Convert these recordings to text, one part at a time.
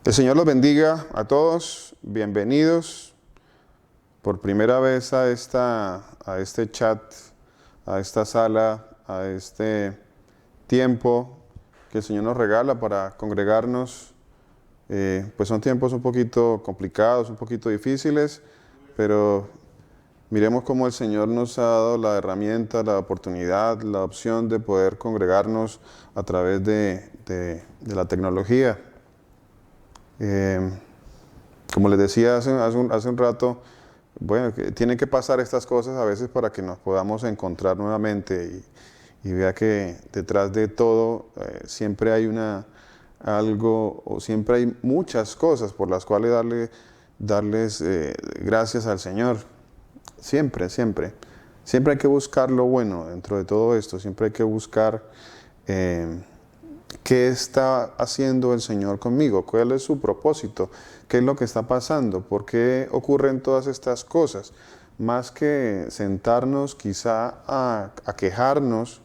El Señor los bendiga a todos, bienvenidos por primera vez a este chat, a esta sala, a este tiempo que el Señor nos regala para congregarnos. Pues son tiempos un poquito complicados, un poquito difíciles, pero miremos cómo el Señor nos ha dado la herramienta, la oportunidad, la opción de poder congregarnos a través de la tecnología. Como les decía hace un rato, bueno, que tienen que pasar estas cosas a veces para que nos podamos encontrar nuevamente y vea que detrás de todo siempre hay algo, o siempre hay muchas cosas por las cuales darles gracias al Señor. Siempre hay que buscar lo bueno dentro de todo esto, siempre hay que buscar ¿qué está haciendo el Señor conmigo? ¿Cuál es su propósito? ¿Qué es lo que está pasando? ¿Por qué ocurren todas estas cosas? Más que sentarnos quizá a quejarnos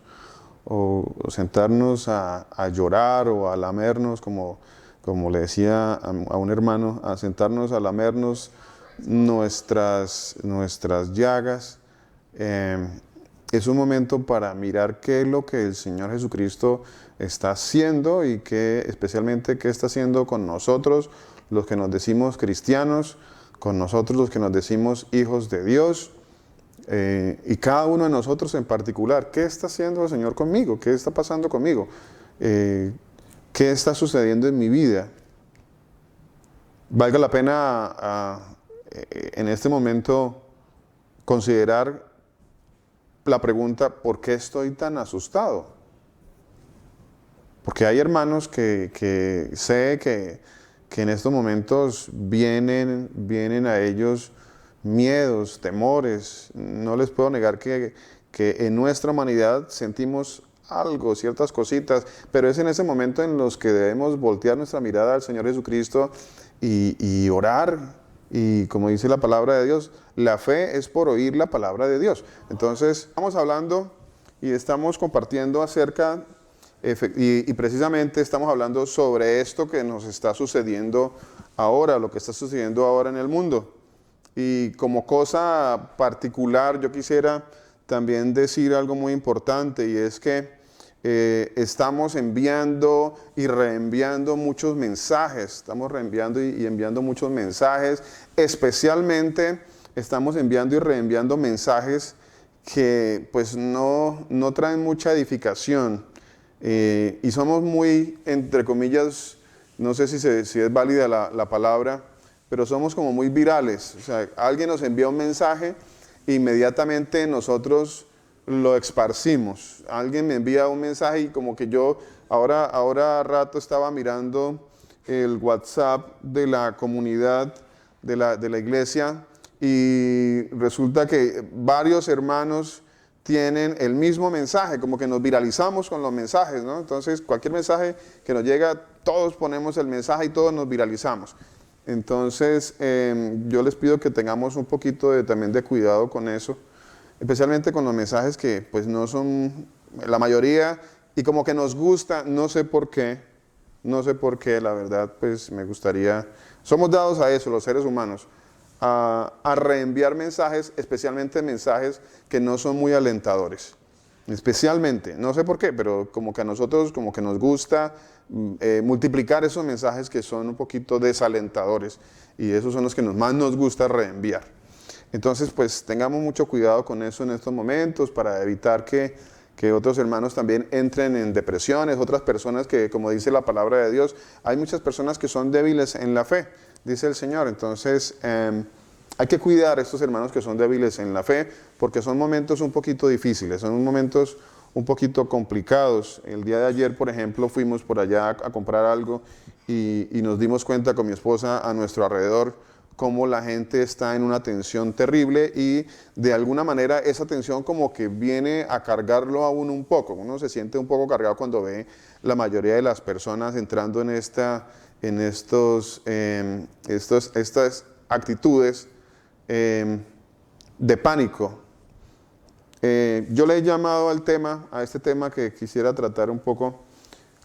o sentarnos a llorar o a lamernos, como le decía a un hermano, a sentarnos a lamernos nuestras llagas. Es un momento para mirar qué es lo que el Señor Jesucristo está haciendo y especialmente qué está haciendo con nosotros, los que nos decimos cristianos, con nosotros los que nos decimos hijos de Dios, y cada uno de nosotros en particular. ¿Qué está haciendo el Señor conmigo? ¿Qué está pasando conmigo? ¿Qué está sucediendo en mi vida? Valga la pena en este momento considerar la pregunta: ¿por qué estoy tan asustado? Porque hay hermanos que sé que en estos momentos vienen a ellos miedos, temores. No les puedo negar que en nuestra humanidad sentimos algo, ciertas cositas, pero es en ese momento en los que debemos voltear nuestra mirada al Señor Jesucristo y orar. Y como dice la palabra de Dios, la fe es por oír la palabra de Dios. Entonces, estamos hablando y estamos compartiendo acerca, y precisamente estamos hablando sobre esto que nos está sucediendo ahora, lo que está sucediendo ahora en el mundo. Y como cosa particular, yo quisiera también decir algo muy importante, y es que estamos enviando y reenviando muchos mensajes, estamos reenviando y enviando muchos mensajes, especialmente estamos enviando y reenviando mensajes que pues no traen mucha edificación, y somos muy, entre comillas, no sé si es válida la palabra, pero somos como muy virales. O sea, alguien nos envía un mensaje e inmediatamente nosotros lo esparcimos. Alguien me envía un mensaje y como que yo ahora rato estaba mirando el WhatsApp de la comunidad de la iglesia, y resulta que varios hermanos tienen el mismo mensaje, como que nos viralizamos con los mensajes, ¿no? Entonces, cualquier mensaje que nos llega, todos ponemos el mensaje y todos nos viralizamos. Entonces, yo les pido que tengamos un poquito también de cuidado con eso, especialmente con los mensajes que pues no son la mayoría y como que nos gusta, no sé por qué, la verdad, pues me gustaría, somos dados a eso los seres humanos, a reenviar mensajes, especialmente mensajes que no son muy alentadores. Especialmente, no sé por qué, pero como que a nosotros como que nos gusta multiplicar esos mensajes que son un poquito desalentadores, y esos son los que más nos gusta reenviar. Entonces, pues tengamos mucho cuidado con eso en estos momentos para evitar que otros hermanos también entren en depresiones, otras personas que, como dice la palabra de Dios, hay muchas personas que son débiles en la fe, dice el Señor. Entonces, hay que cuidar a estos hermanos que son débiles en la fe, porque son momentos un poquito difíciles, son momentos un poquito complicados. El día de ayer, por ejemplo, fuimos por allá a comprar algo y nos dimos cuenta con mi esposa a nuestro alrededor cómo la gente está en una tensión terrible, y de alguna manera esa tensión como que viene a cargarlo a uno un poco. Uno se siente un poco cargado cuando ve la mayoría de las personas entrando en estas actitudes de pánico. Yo le he llamado a este tema que quisiera tratar un poco,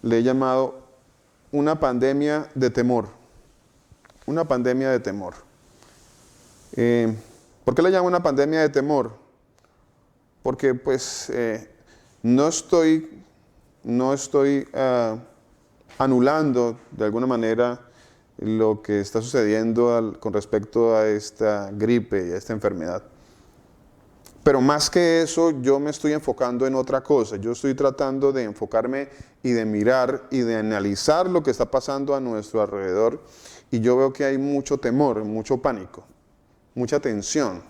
le he llamado una pandemia de temor. una pandemia de temor. ¿Por qué le llamo una pandemia de temor? Porque pues no estoy anulando de alguna manera lo que está sucediendo con respecto a esta gripe y a esta enfermedad. Pero más que eso, yo me estoy enfocando en otra cosa. Yo estoy tratando de enfocarme y de mirar y de analizar lo que está pasando a nuestro alrededor. Y yo veo que hay mucho temor, mucho pánico, mucha tensión.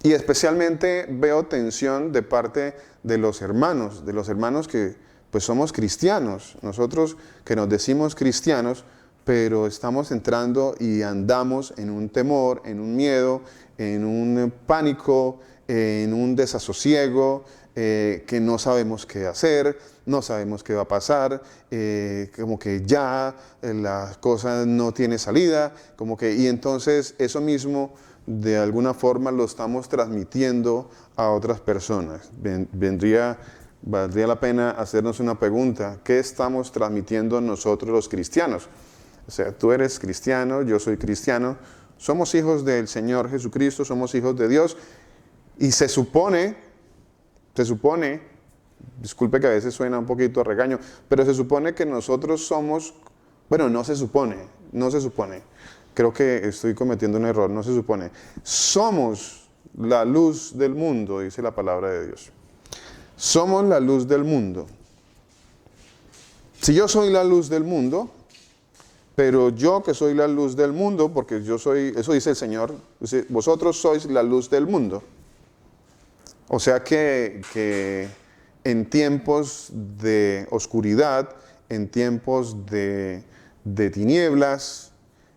Y especialmente veo tensión de parte de los hermanos que pues somos cristianos. Nosotros que nos decimos cristianos, pero estamos entrando y andamos en un temor, en un miedo, en un pánico, en un desasosiego, que no sabemos qué hacer, no sabemos qué va a pasar, como que ya la cosa no tiene salida, y entonces eso mismo de alguna forma lo estamos transmitiendo a otras personas. Valdría la pena hacernos una pregunta: ¿qué estamos transmitiendo nosotros los cristianos? O sea, tú eres cristiano, yo soy cristiano, somos hijos del Señor Jesucristo, somos hijos de Dios, y se supone, disculpe que a veces suena un poquito a regaño, pero se supone que nosotros somos, bueno, no se supone, creo que estoy cometiendo un error, no se supone, somos la luz del mundo, dice la palabra de Dios. Somos la luz del mundo. Si yo soy la luz del mundo, pero yo que soy la luz del mundo, porque yo soy, eso dice el Señor, dice, vosotros sois la luz del mundo. O sea que en tiempos de oscuridad, en tiempos de tinieblas,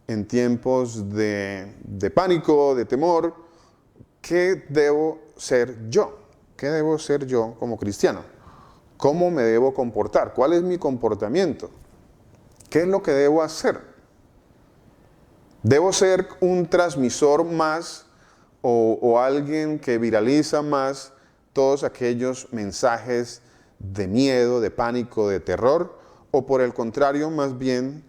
en tiempos de pánico, de temor, ¿qué debo ser yo? ¿Qué debo ser yo como cristiano? ¿Cómo me debo comportar? ¿Cuál es mi comportamiento? ¿Qué es lo que debo hacer? ¿Debo ser un transmisor más o alguien que viraliza más todos aquellos mensajes de miedo, de pánico, de terror? ¿O por el contrario, más bien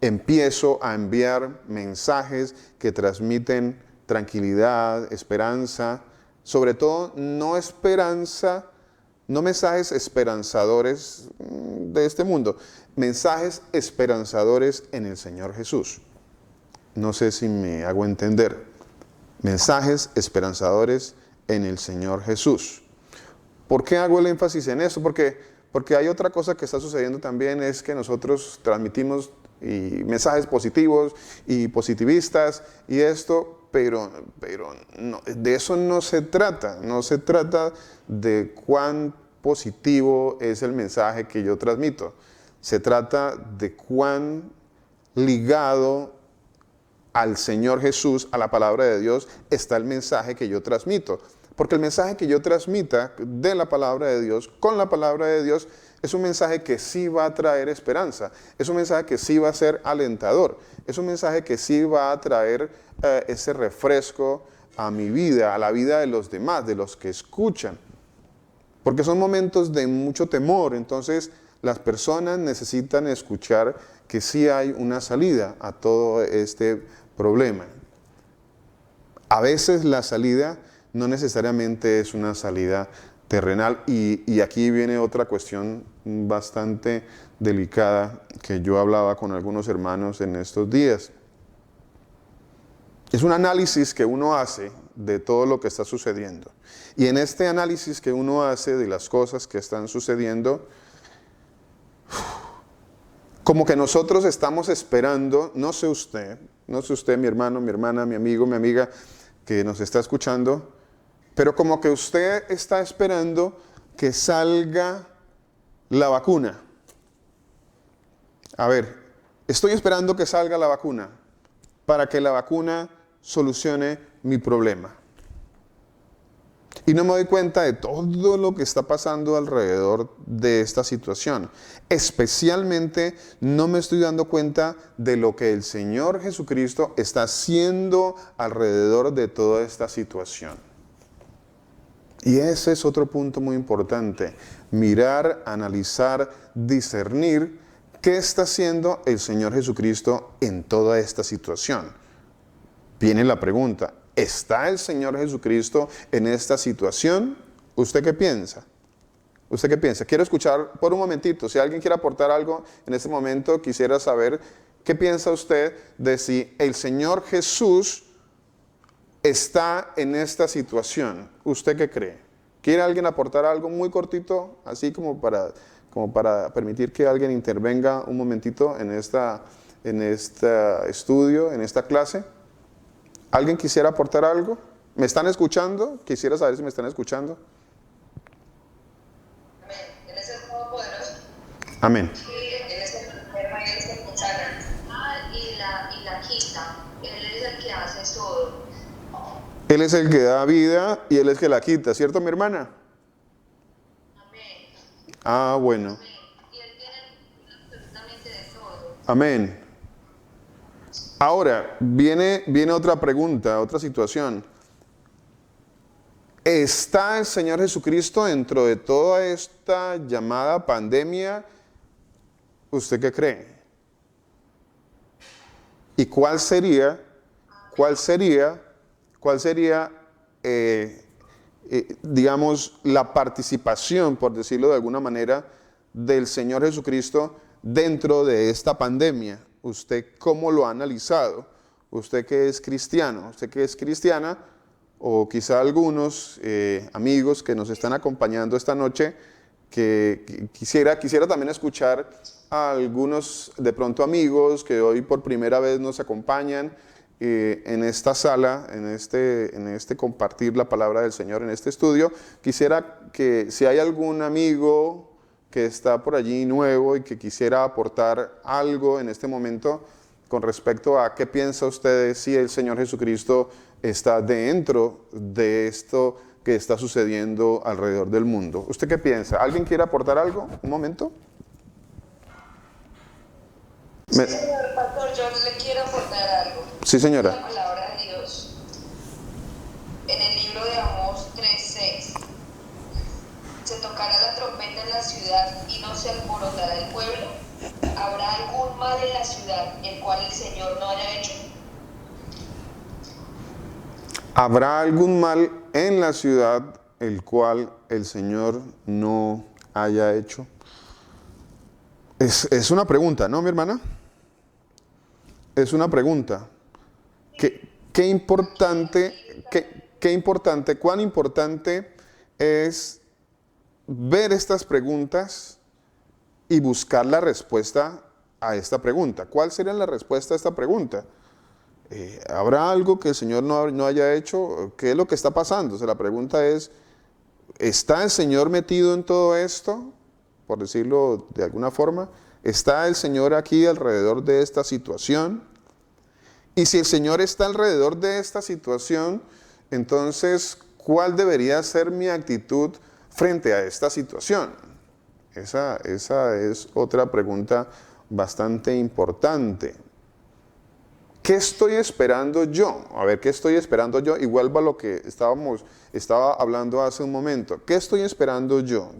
empiezo a enviar mensajes que transmiten tranquilidad, esperanza, sobre todo no esperanza, no mensajes esperanzadores de este mundo, mensajes esperanzadores en el Señor Jesús? No sé si me hago entender. Mensajes esperanzadores en el Señor Jesús. ¿Por qué hago el énfasis en eso? Porque hay otra cosa que está sucediendo también, es que nosotros transmitimos mensajes positivos y positivistas y esto, pero no, de eso no se trata. No se trata de cuán positivo es el mensaje que yo transmito. Se trata de cuán ligado al Señor Jesús, a la palabra de Dios, está el mensaje que yo transmito. Porque el mensaje que yo transmita de la palabra de Dios, con la palabra de Dios, es un mensaje que sí va a traer esperanza, es un mensaje que sí va a ser alentador, es un mensaje que sí va a traer ese refresco a mi vida, a la vida de los demás, de los que escuchan. Porque son momentos de mucho temor, entonces las personas necesitan escuchar que sí hay una salida a todo este problema. A veces la salida no necesariamente es una salida terrenal, y aquí viene otra cuestión bastante delicada que yo hablaba con algunos hermanos en estos días. Es un análisis que uno hace de todo lo que está sucediendo. Y en este análisis que uno hace de las cosas que están sucediendo, como que nosotros estamos esperando, no sé usted, mi hermano, mi hermana, mi amigo, mi amiga que nos está escuchando, pero como que usted está esperando que salga la vacuna. A ver, estoy esperando que salga la vacuna para que la vacuna solucione mi problema. Y no me doy cuenta de todo lo que está pasando alrededor de esta situación. Especialmente no me estoy dando cuenta de lo que el Señor Jesucristo está haciendo alrededor de toda esta situación. Y ese es otro punto muy importante. Mirar, analizar, discernir ¿qué está haciendo el Señor Jesucristo en toda esta situación? Viene la pregunta, ¿está el Señor Jesucristo en esta situación? ¿Usted qué piensa? ¿Usted qué piensa? Quiero escuchar por un momentito. Si alguien quiere aportar algo en este momento, quisiera saber qué piensa usted de si el Señor Jesús está en esta situación. ¿Usted qué cree? ¿Quiere alguien aportar algo muy cortito, así como para permitir que alguien intervenga un momentito en este estudio, en esta clase? ¿Alguien quisiera aportar algo? ¿Me están escuchando? Quisiera saber si me están escuchando. Él es el Todopoderoso. Amén. Sí, Él es el enferma y Él es el que sana. Y la quita. Él es el que hace todo. Él es el que da vida y Él es el que la quita, ¿cierto, mi hermana? Amén. Ah, bueno. Amén. Y Él tiene absolutamente de todo. Amén. Ahora, viene otra pregunta, otra situación. ¿Está el Señor Jesucristo dentro de toda esta llamada pandemia? ¿Usted qué cree? ¿Y cuál sería, digamos, la participación, por decirlo de alguna manera, del Señor Jesucristo dentro de esta pandemia? ¿Usted cómo lo ha analizado? Usted que es cristiano, usted que es cristiana, o quizá algunos amigos que nos están acompañando esta noche, que quisiera también escuchar a algunos de pronto amigos que hoy por primera vez nos acompañan en esta sala, en este compartir la palabra del Señor, en este estudio. Quisiera que si hay algún amigo que está por allí nuevo y que quisiera aportar algo en este momento con respecto a qué piensa usted de si el Señor Jesucristo está dentro de esto que está sucediendo alrededor del mundo. ¿Usted qué piensa? ¿Alguien quiere aportar algo? ¿Un momento? Sí, señor pastor, yo le quiero aportar algo. Sí, señora. La palabra de Dios. En el libro de Amós 3:6. Se tocará la trompeta en la ciudad y no se alborotará el pueblo. ¿Habrá algún mal en la ciudad el cual el Señor no haya hecho? ¿Habrá algún mal en la ciudad el cual el Señor no haya hecho? Es una pregunta, ¿no, mi hermana? Es una pregunta. Qué importante, cuán importante es ver estas preguntas y buscar la respuesta a esta pregunta. ¿Cuál sería la respuesta a esta pregunta? ¿Habrá algo que el Señor no haya hecho? ¿Qué es lo que está pasando? O sea, la pregunta es, ¿está el Señor metido en todo esto? Por decirlo de alguna forma. ¿Está el Señor aquí alrededor de esta situación? Y si el Señor está alrededor de esta situación, entonces, ¿cuál debería ser mi actitud frente a esta situación? Esa es otra pregunta bastante importante. ¿Qué estoy esperando yo? A ver, ¿qué estoy esperando yo? Y vuelvo a lo que estaba hablando hace un momento. ¿Qué estoy esperando yo?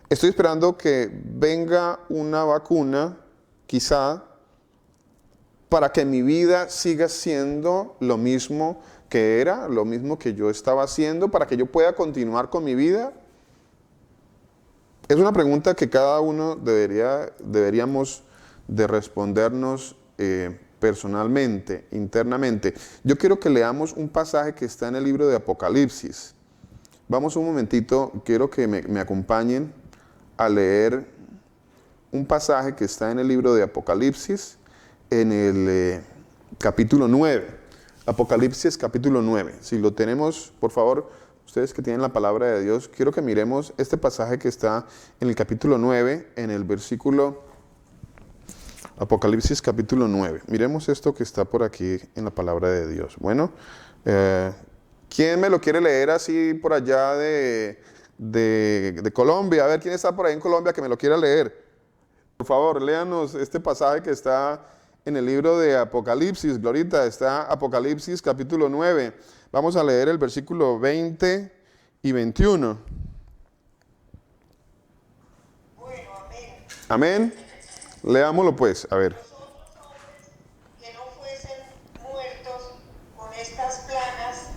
Estoy esperando que venga una vacuna, quizá, para que mi vida siga siendo lo mismo que era, lo mismo que yo estaba haciendo, para que yo pueda continuar con mi vida. Es una pregunta que cada uno deberíamos de respondernos personalmente, internamente. Yo quiero que leamos un pasaje que está en el libro de Apocalipsis. Vamos un momentito, quiero que me acompañen a leer un pasaje que está en el libro de Apocalipsis, en el capítulo 9. Apocalipsis capítulo 9. Si lo tenemos, por favor, ustedes que tienen la palabra de Dios, quiero que miremos este pasaje que está en el capítulo 9, en el versículo Apocalipsis capítulo 9. Miremos esto que está por aquí en la palabra de Dios. Bueno, ¿quién me lo quiere leer así por allá de Colombia? A ver, ¿quién está por ahí en Colombia que me lo quiera leer? Por favor, léanos este pasaje que está en el libro de Apocalipsis. Glorita, está Apocalipsis capítulo 9. Vamos a leer el versículo 20 y 21. Bueno, amén. Amén. Leámoslo pues, a ver. Los otros hombres que no fuesen muertos con estas plagas,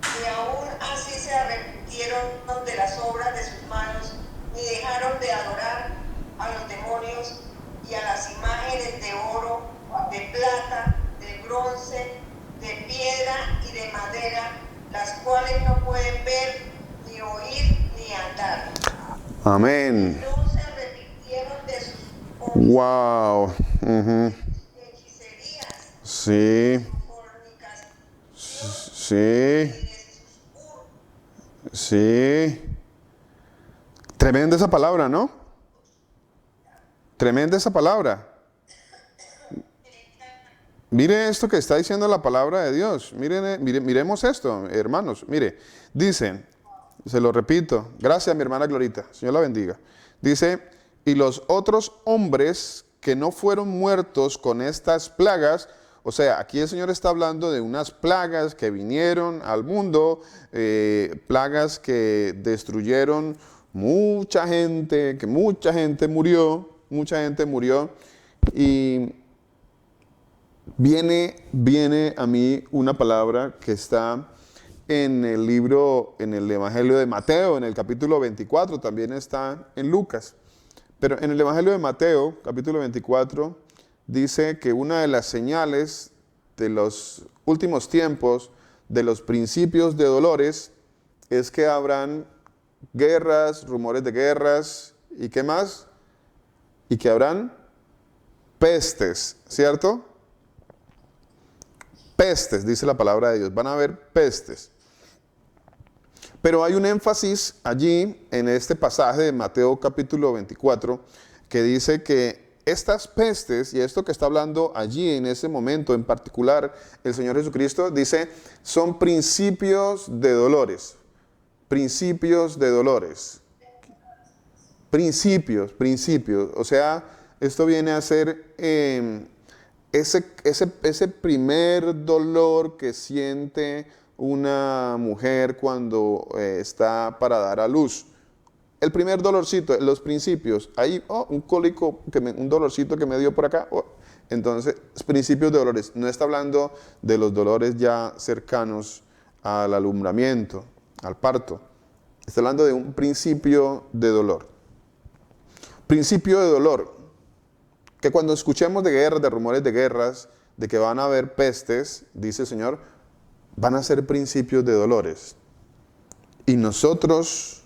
ni aún así se arrepintieron de las obras de sus manos, ni dejaron de adorar a los demonios y a las imágenes de oro, de plata, de bronce, de piedra y de madera, las cuales no pueden ver, ni oír, ni andar. Amén. No se arrepintieron de sus Wow. hechicerías, Sí, fornicación sí, y de sus sí. Tremenda esa palabra, ¿no? Tremenda esa palabra. Mire esto que está diciendo la palabra de Dios. Miremos esto, hermanos. Mire, dice, se lo repito. Gracias, mi hermana Glorita. Señor la bendiga. Dice, y los otros hombres que no fueron muertos con estas plagas, o sea, aquí el Señor está hablando de unas plagas que vinieron al mundo, plagas que destruyeron mucha gente, que mucha gente murió, y viene a mí una palabra que está en el libro, en el Evangelio de Mateo, en el capítulo 24, también está en Lucas. Pero en el Evangelio de Mateo, capítulo 24, dice que una de las señales de los últimos tiempos, de los principios de dolores, es que habrán guerras, rumores de guerras, ¿y qué más? Y que habrán pestes, ¿cierto? Pestes, dice la palabra de Dios, van a haber pestes. Pero hay un énfasis allí en este pasaje de Mateo capítulo 24 que dice que estas pestes, y esto que está hablando allí en ese momento en particular el Señor Jesucristo, dice, son principios de dolores. Principios de dolores. Principios. O sea, esto viene a ser ese primer dolor que siente una mujer cuando está para dar a luz. El primer dolorcito, los principios. Ahí, un cólico, un dolorcito que me dio por acá. Entonces, principios de dolores. No está hablando de los dolores ya cercanos al alumbramiento, al parto. Está hablando de un principio de dolor. Principio de dolor. Que cuando escuchemos de guerras, de rumores de guerras, de que van a haber pestes, dice el Señor, van a ser principios de dolores. Y nosotros,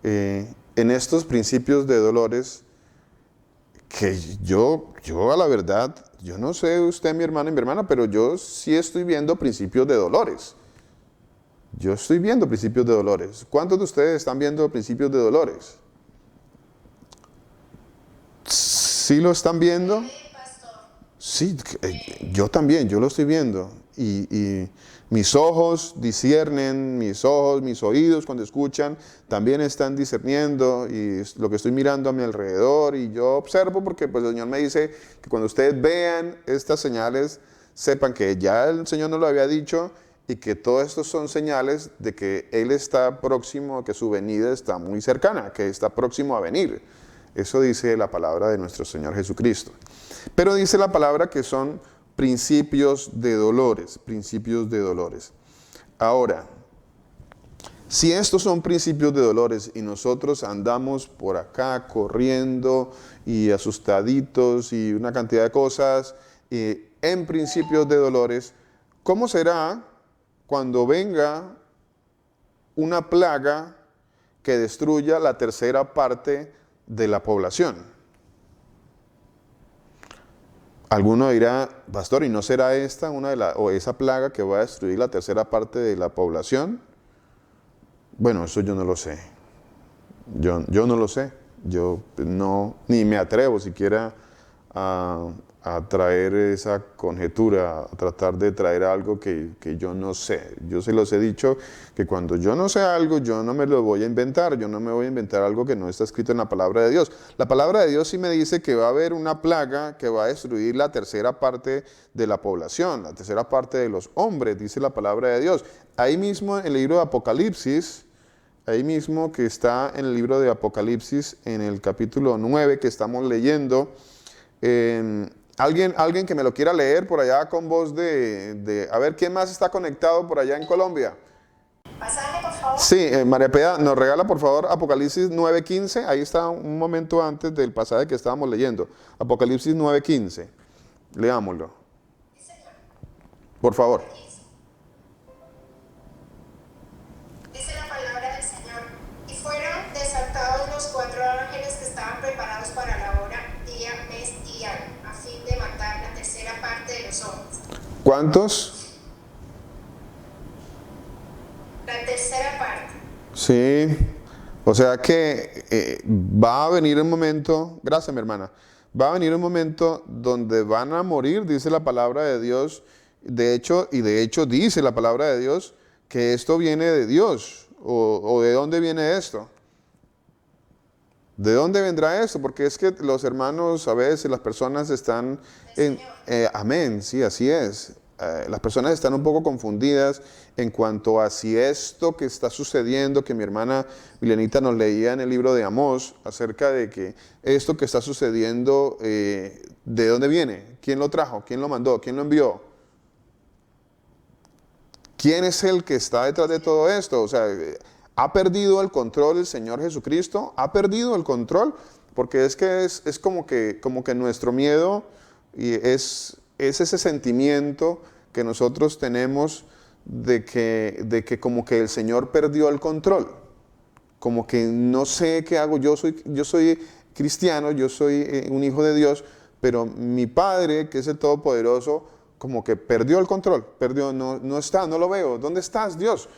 en estos principios de dolores, que yo a la verdad, yo no sé usted, mi hermano y mi hermana, pero yo sí estoy viendo principios de dolores. Yo estoy viendo principios de dolores. ¿Cuántos de ustedes están viendo principios de dolores? ¿Sí lo están viendo? Sí, yo también, yo lo estoy viendo. Y mis ojos disciernen, mis oídos cuando escuchan, también están discerniendo, y lo que estoy mirando a mi alrededor, y yo observo porque pues, el Señor me dice que cuando ustedes vean estas señales, sepan que ya el Señor nos lo había dicho, y que todo esto son señales de que Él está próximo, que su venida está muy cercana, que está próximo a venir. Eso dice la palabra de nuestro Señor Jesucristo. Pero dice la palabra que son principios de dolores, Ahora, si estos son principios de dolores y nosotros andamos por acá corriendo y asustaditos y una cantidad de cosas en principios de dolores, ¿cómo será cuando venga una plaga que destruya la tercera parte de la población? Alguno dirá, pastor, ¿y no será esta o esa plaga que va a destruir la tercera parte de la población? Bueno, eso yo no lo sé. Yo no lo sé. Yo no, ni me atrevo siquiera a traer esa conjetura, a tratar de traer algo que yo no sé. Yo se los he dicho que cuando yo no sé algo, yo no me lo voy a inventar. Yo no me voy a inventar algo que no está escrito en la palabra de Dios. La palabra de Dios sí me dice que va a haber una plaga que va a destruir la tercera parte de la población, la tercera parte de los hombres, dice la palabra de Dios. Ahí mismo en el libro de Apocalipsis, ahí mismo que está en el libro de Apocalipsis, en el capítulo 9 que estamos leyendo, Alguien que me lo quiera leer por allá con voz a ver, ¿quién más está conectado por allá en Colombia? Pasaje, por favor. Sí, María Peda, nos regala por favor Apocalipsis 9:15. Ahí está un momento antes del pasaje que estábamos leyendo. Apocalipsis 9:15. Leámoslo. Por favor. Dice la palabra del Señor. Y fueron desatados los 4 ángeles que estaban preparados para la hora, día, mes y año, a fin de matar la tercera parte de los hombres. ¿Cuántos? La tercera parte. Sí. O sea que va a venir un momento, gracias mi hermana, va a venir un momento donde van a morir, dice la palabra de Dios. De hecho dice la palabra de Dios que esto viene de Dios. ¿O de dónde viene esto? ¿De dónde vendrá esto? Porque es que los hermanos, a veces las personas están amén, sí, así es. Las personas están un poco confundidas en cuanto a si esto que está sucediendo, que mi hermana Milenita nos leía en el libro de Amós, acerca de que esto que está sucediendo, ¿de dónde viene? ¿Quién lo trajo? ¿Quién lo mandó? ¿Quién lo envió? ¿Quién es el que está detrás de todo esto? O sea, ¿ha perdido el control el Señor Jesucristo? ¿Ha perdido el control? Porque es que es como que nuestro miedo y es ese sentimiento que nosotros tenemos de que como que el Señor perdió el control. Como que no sé qué hago, yo soy cristiano, yo soy un hijo de Dios, pero mi Padre, que es el Todopoderoso, como que perdió el control, no está, no lo veo. ¿Dónde estás, Dios?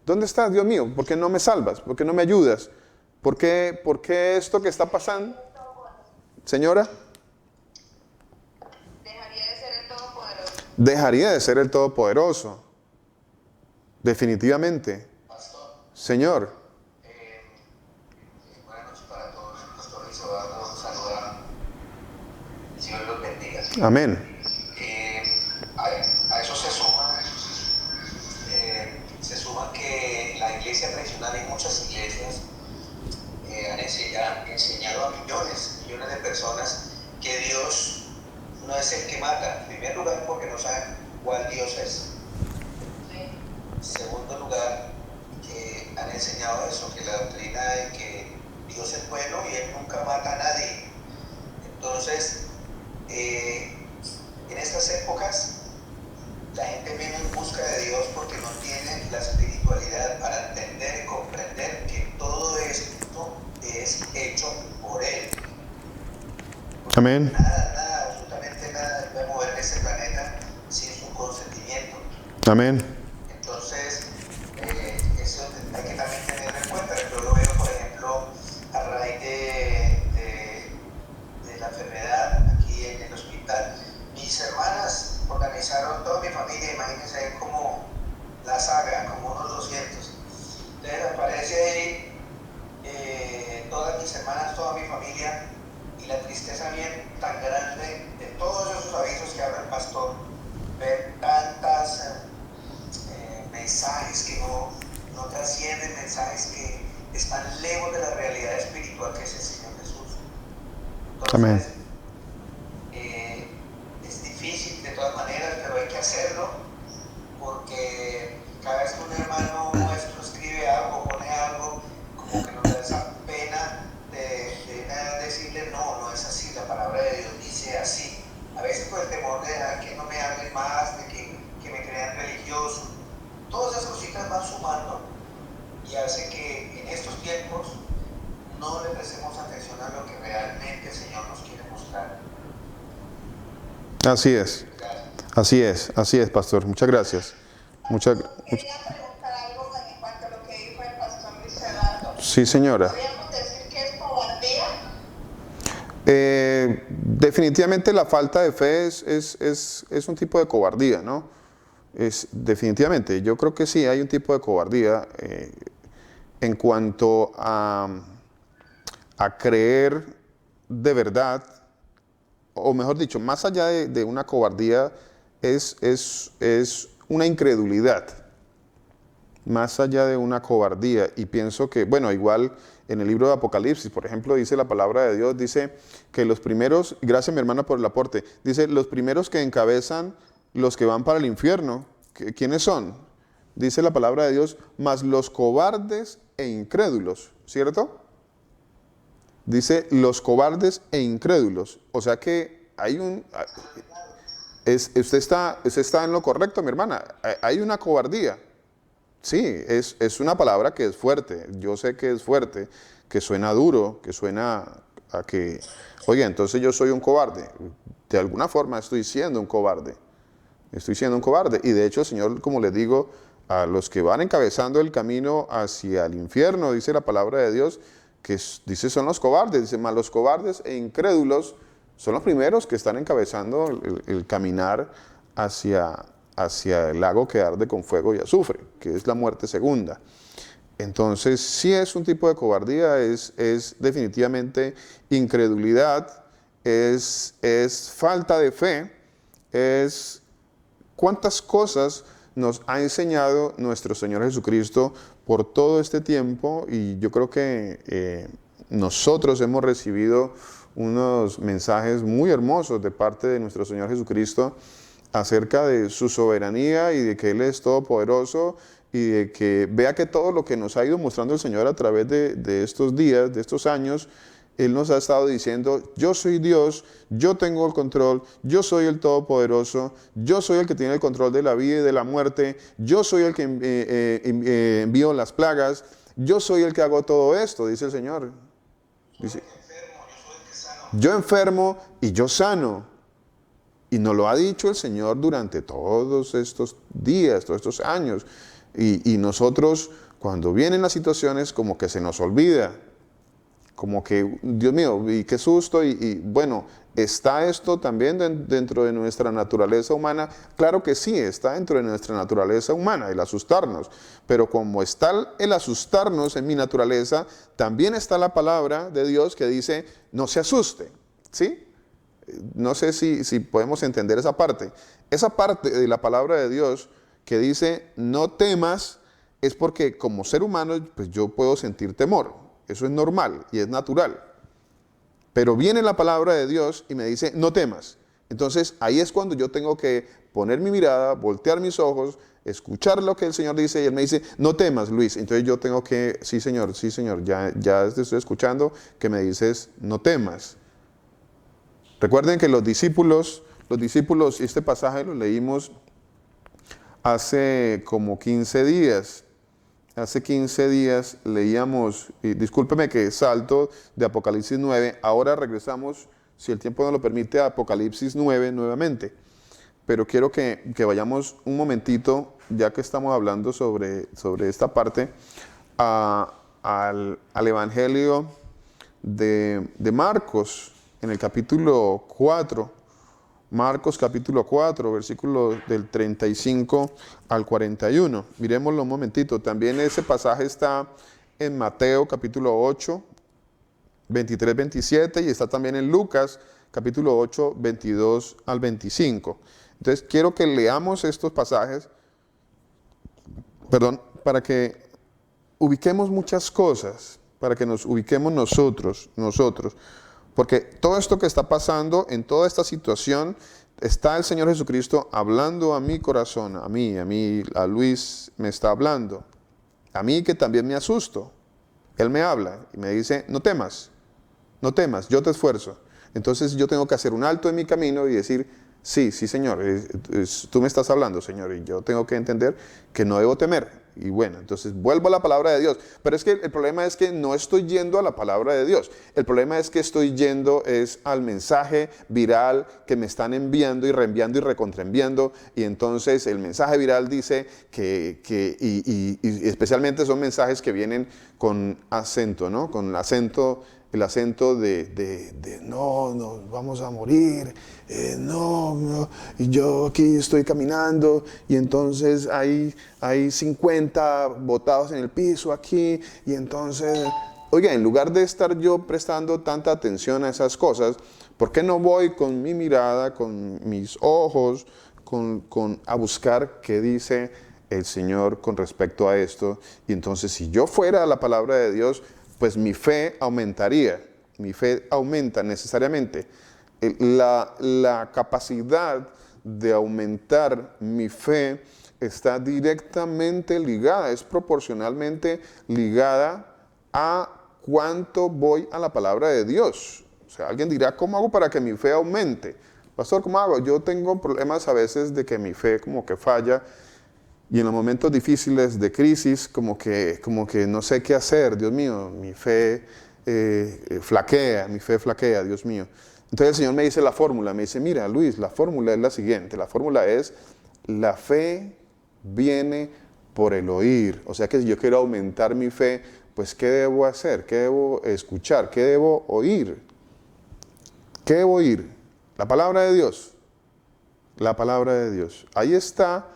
¿Dónde estás, Dios mío? ¿Por qué no me salvas? ¿Por qué no me ayudas? ¿Por qué esto que está pasando? Señora. Dejaría de ser el Todopoderoso. Dejaría de ser el Todopoderoso. Definitivamente. Pastor, Señor. buenas noches para todos. Pastor Luis Eduardo, saludar. El Señor los bendiga. Amén. A eso se suma que la iglesia tradicional y muchas iglesias han enseñado a millones de personas que Dios no es el que mata. En primer lugar, porque no saben cuál Dios es. En segundo lugar, que han enseñado eso, que la doctrina de que Dios es bueno y Él nunca mata a nadie. Entonces, en estas épocas, la gente viene en busca de Dios porque no tiene la espiritualidad para entender y comprender que todo esto es hecho por Él. Porque Amén. nada, absolutamente nada puede mover ese planeta sin su consentimiento. Amén. Entonces, eso hay que también tenerlo en cuenta. Yo lo veo, por ejemplo, a raíz de la enfermedad aquí en el hospital. Mis hermanas organizaron toda mi familia, imagínense como la saga, como unos 200. Entonces aparece ahí todas mis hermanas, toda mi familia, y la tristeza bien tan grande de todos esos avisos que habla el pastor, ver tantas mensajes que no trascienden, mensajes que están lejos de la realidad espiritual que es el Señor Jesús. Entonces, Amén. Es difícil de todas maneras, pero hay que hacerlo, porque cada vez que un hermano nuestro escribe algo, pone algo, como que nos da esa pena de decirle no es así, la palabra de Dios dice así. A veces por el temor de dejar que no me hablen más, de que me crean religioso. Todas esas cositas van sumando y hace que en estos tiempos no le prestemos atención a lo que realmente el Señor nos quiere mostrar. Así es. Así es, pastor. Muchas gracias. Quería preguntar algo en cuanto a lo que dijo el pastor Luis Eduardo. Sí, señora. ¿Podríamos decir que es cobardía? Definitivamente la falta de fe es un tipo de cobardía, ¿no? Definitivamente, yo creo que sí, hay un tipo de cobardía en cuanto a creer de verdad, o mejor dicho, más allá de una cobardía, es una incredulidad. más allá de una cobardía. Y pienso que, bueno, igual en el libro de Apocalipsis, por ejemplo, dice la palabra de Dios, dice que los primeros, gracias mi hermana por el aporte, dice los primeros que encabezan los que van para el infierno, ¿quiénes son? Dice la palabra de Dios, más los cobardes e incrédulos, ¿cierto? Dice los cobardes e incrédulos. O sea que hay usted está en lo correcto, mi hermana. Hay una cobardía. Sí, es una palabra que es fuerte. Yo sé que es fuerte, que suena duro, que suena a que, oye, entonces yo soy un cobarde. De alguna forma estoy siendo un cobarde. Estoy siendo un cobarde. Y de hecho el Señor, como les digo, a los que van encabezando el camino hacia el infierno, dice la palabra de Dios, que dice son los cobardes, dice, más los cobardes e incrédulos son los primeros que están encabezando el caminar hacia el lago que arde con fuego y azufre, que es la muerte segunda. Entonces, sí es un tipo de cobardía, es definitivamente incredulidad, es falta de fe, es cuántas cosas nos ha enseñado nuestro Señor Jesucristo por todo este tiempo, y yo creo que nosotros hemos recibido unos mensajes muy hermosos de parte de nuestro Señor Jesucristo acerca de su soberanía y de que Él es todopoderoso, y de que vea que todo lo que nos ha ido mostrando el Señor a través de estos días, de estos años, Él nos ha estado diciendo, yo soy Dios, yo tengo el control, yo soy el Todopoderoso, yo soy el que tiene el control de la vida y de la muerte, yo soy el que envío las plagas, yo soy el que hago todo esto, dice el Señor. Dice, yo enfermo y yo sano. Y nos lo ha dicho el Señor durante todos estos días, todos estos años. Y nosotros, cuando vienen las situaciones, como que se nos olvida. Como que, Dios mío, y qué susto, y bueno, ¿está esto también dentro de nuestra naturaleza humana? Claro que sí, está dentro de nuestra naturaleza humana, el asustarnos. Pero como está el asustarnos en mi naturaleza, también está la palabra de Dios que dice, no se asuste, ¿sí? No sé si podemos entender esa parte. Esa parte de la palabra de Dios que dice, no temas, es porque como ser humano, pues yo puedo sentir temor. Eso es normal y es natural. Pero viene la palabra de Dios y me dice, no temas. Entonces ahí es cuando yo tengo que poner mi mirada, voltear mis ojos, escuchar lo que el Señor dice, y Él me dice, no temas, Luis. Entonces yo tengo que, sí Señor, ya te estoy escuchando que me dices, no temas. Recuerden que los discípulos, este pasaje lo leímos hace como 15 días. Hace 15 días leíamos, y discúlpeme que salto de Apocalipsis 9, ahora regresamos, si el tiempo nos lo permite, a Apocalipsis 9 nuevamente. Pero quiero que vayamos un momentito, ya que estamos hablando sobre esta parte, al Evangelio de Marcos, en el capítulo 4. Marcos capítulo 4, versículos del 35 al 41. Miremoslo un momentito. También ese pasaje está en Mateo capítulo 8, 23, 27, y está también en Lucas capítulo 8, 22 al 25. Entonces quiero que leamos estos pasajes, para que ubiquemos muchas cosas, para que nos ubiquemos nosotros. Porque todo esto que está pasando, en toda esta situación, está el Señor Jesucristo hablando a mi corazón, a Luis me está hablando. A mí que también me asusto. Él me habla y me dice, no temas, yo te esfuerzo. Entonces yo tengo que hacer un alto en mi camino y decir, sí, Señor, tú me estás hablando, Señor, y yo tengo que entender que no debo temer. Y bueno, entonces vuelvo a la palabra de Dios. Pero es que el problema es que no estoy yendo a la palabra de Dios. El problema es que estoy yendo al mensaje viral que me están enviando y reenviando y recontraenviando. Y entonces el mensaje viral dice y especialmente son mensajes que vienen con acento, ¿no? Con el acento de no, nos vamos a morir, no, y yo aquí estoy caminando, y entonces hay 50 botados en el piso aquí, y entonces, oiga, en lugar de estar yo prestando tanta atención a esas cosas, ¿por qué no voy con mi mirada, con mis ojos, a buscar qué dice el Señor con respecto a esto. Y entonces, si yo fuera a la palabra de Dios, pues mi fe aumentaría. Mi fe aumenta necesariamente. La capacidad de aumentar mi fe está directamente ligada, es proporcionalmente ligada a cuánto voy a la palabra de Dios. O sea, alguien dirá, ¿cómo hago para que mi fe aumente? Pastor, ¿cómo hago? Yo tengo problemas a veces de que mi fe como que falla, y en los momentos difíciles de crisis como que no sé qué hacer. Dios mío, mi fe flaquea, Dios mío. Entonces el Señor me dice la fórmula, me dice, mira Luis, la fórmula es la siguiente, la fórmula es, la fe viene por el oír. O sea que si yo quiero aumentar mi fe, pues ¿qué debo hacer? ¿Qué debo escuchar? ¿Qué debo oír? ¿Qué debo oír? La palabra de Dios. La palabra de Dios. Ahí está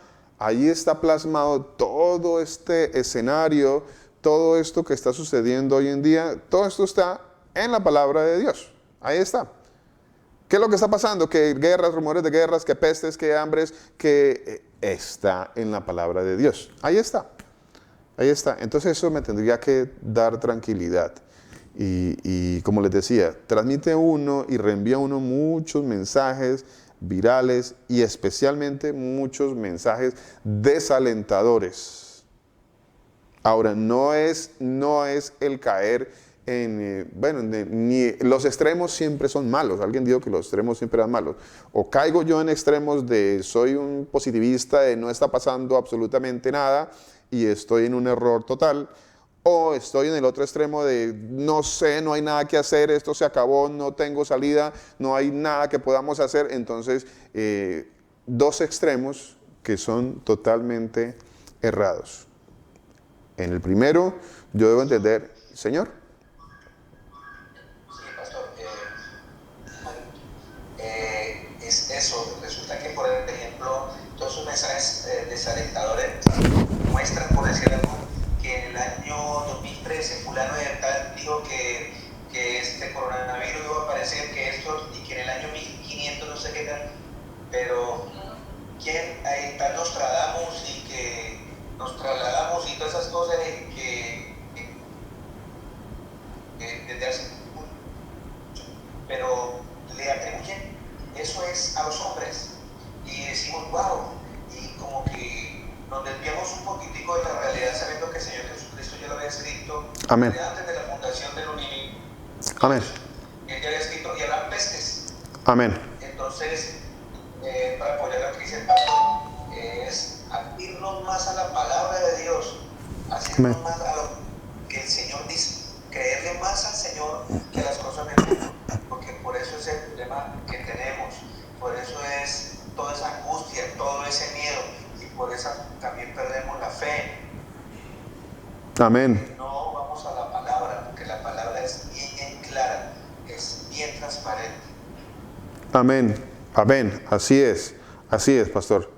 plasmado todo este escenario, todo esto que está sucediendo hoy en día, todo esto está en la palabra de Dios. Ahí está. ¿Qué es lo que está pasando? Que guerras, rumores de guerras, que pestes, que hambres, que está en la palabra de Dios. Ahí está. Ahí está. Entonces eso me tendría que dar tranquilidad. Y como les decía, transmite uno y reenvía uno muchos mensajes virales y especialmente muchos mensajes desalentadores. Ahora, no es el caer en, ni los extremos siempre son malos. Alguien dijo que los extremos siempre eran malos. O caigo yo en extremos de soy un positivista, de no está pasando absolutamente nada y estoy en un error total. O estoy en el otro extremo de no sé, no hay nada que hacer, esto se acabó, no tengo salida, no hay nada que podamos hacer. Entonces, dos extremos que son totalmente errados. En el primero, yo debo entender, Señor. Sí, pastor. Es eso. Resulta que, por ejemplo, todos esos mensajes desalentadores muestran, por decir algo, que en el año 2013 fulano de tal dijo que este coronavirus iba a aparecer, que esto, y que en el año 1500 no sé qué tal, pero ¿quién? Ahí está Nostradamus y que nos trasladamos y todas esas cosas que desde hace mucho, pero le atribuyen eso es a los hombres y decimos wow, y como que nos desviamos un poquitico de la realidad sabiendo que el Señor Jesucristo ya lo había escrito. Amén. Antes de la fundación del universo. Amén. Él ya había escrito y habrá pestes. Amén. Entonces, para apoyar lo que dice el pastor, es abrirnos más a la palabra de Dios, hacernos más a lo que el Señor dice, creerle más al Señor que a las cosas del mundo, porque por eso es el problema que tenemos, por eso es toda esa angustia, todo ese miedo, y por eso también perdemos la fe. Amén. No vamos a la palabra, porque la palabra es bien clara, es bien transparente. Amén. Amén. Así es, pastor.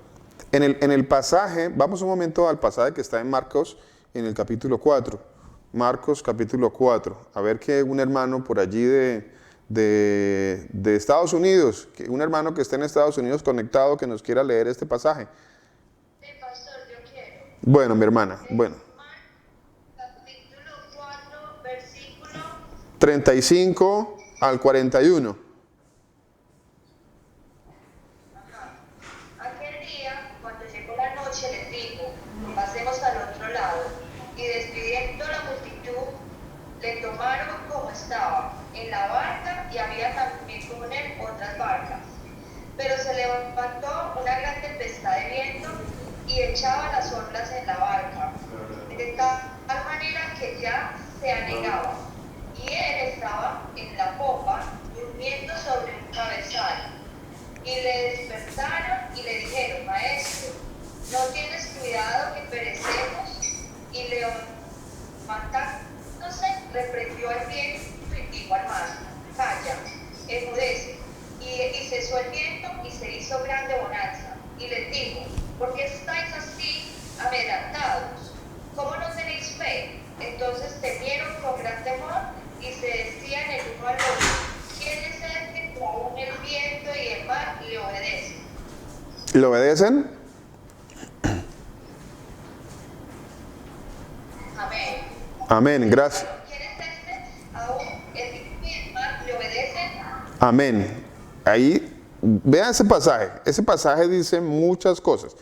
En el pasaje, vamos un momento al pasaje que está en Marcos, en el capítulo 4. Marcos capítulo 4. A ver que un hermano por allí de Estados Unidos, un hermano que esté en Estados Unidos conectado, que nos quiera leer este pasaje. Sí, pastor, yo quiero. Bueno, mi hermana, bueno. Capítulo 4, versículo 35 al 41. Aquel día, cuando llegó la noche, les dijo, pasemos al otro lado. Y despidiendo la multitud, le tomaron como estaba, en la barca, y había también con él otras barcas. Pero se levantó una gran tempestad de viento y echaba las olas en la barca, de tal manera que ya se anegaba. Y él estaba en la popa, durmiendo sobre un cabezal. Y le despertaron y le dijeron, Maestro, ¿no tienes cuidado que perecemos? Y levantándose, reprendió al viento y dijo al mar, calla, enmudece. Y cesó el viento y se hizo grande bonanza. Y les dijo, ¿por qué estáis así amedrentados? ¿Cómo no tenéis fe? Entonces temieron con gran temor y se decían el uno al otro, ¿quién es el que aún el viento y el mar le obedecen? ¿Le obedecen? Amén, gracias. ¿Quién es este? Aún el viento y el mar le obedecen. Amén. Ahí, vean ese pasaje. Ese pasaje dice muchas cosas.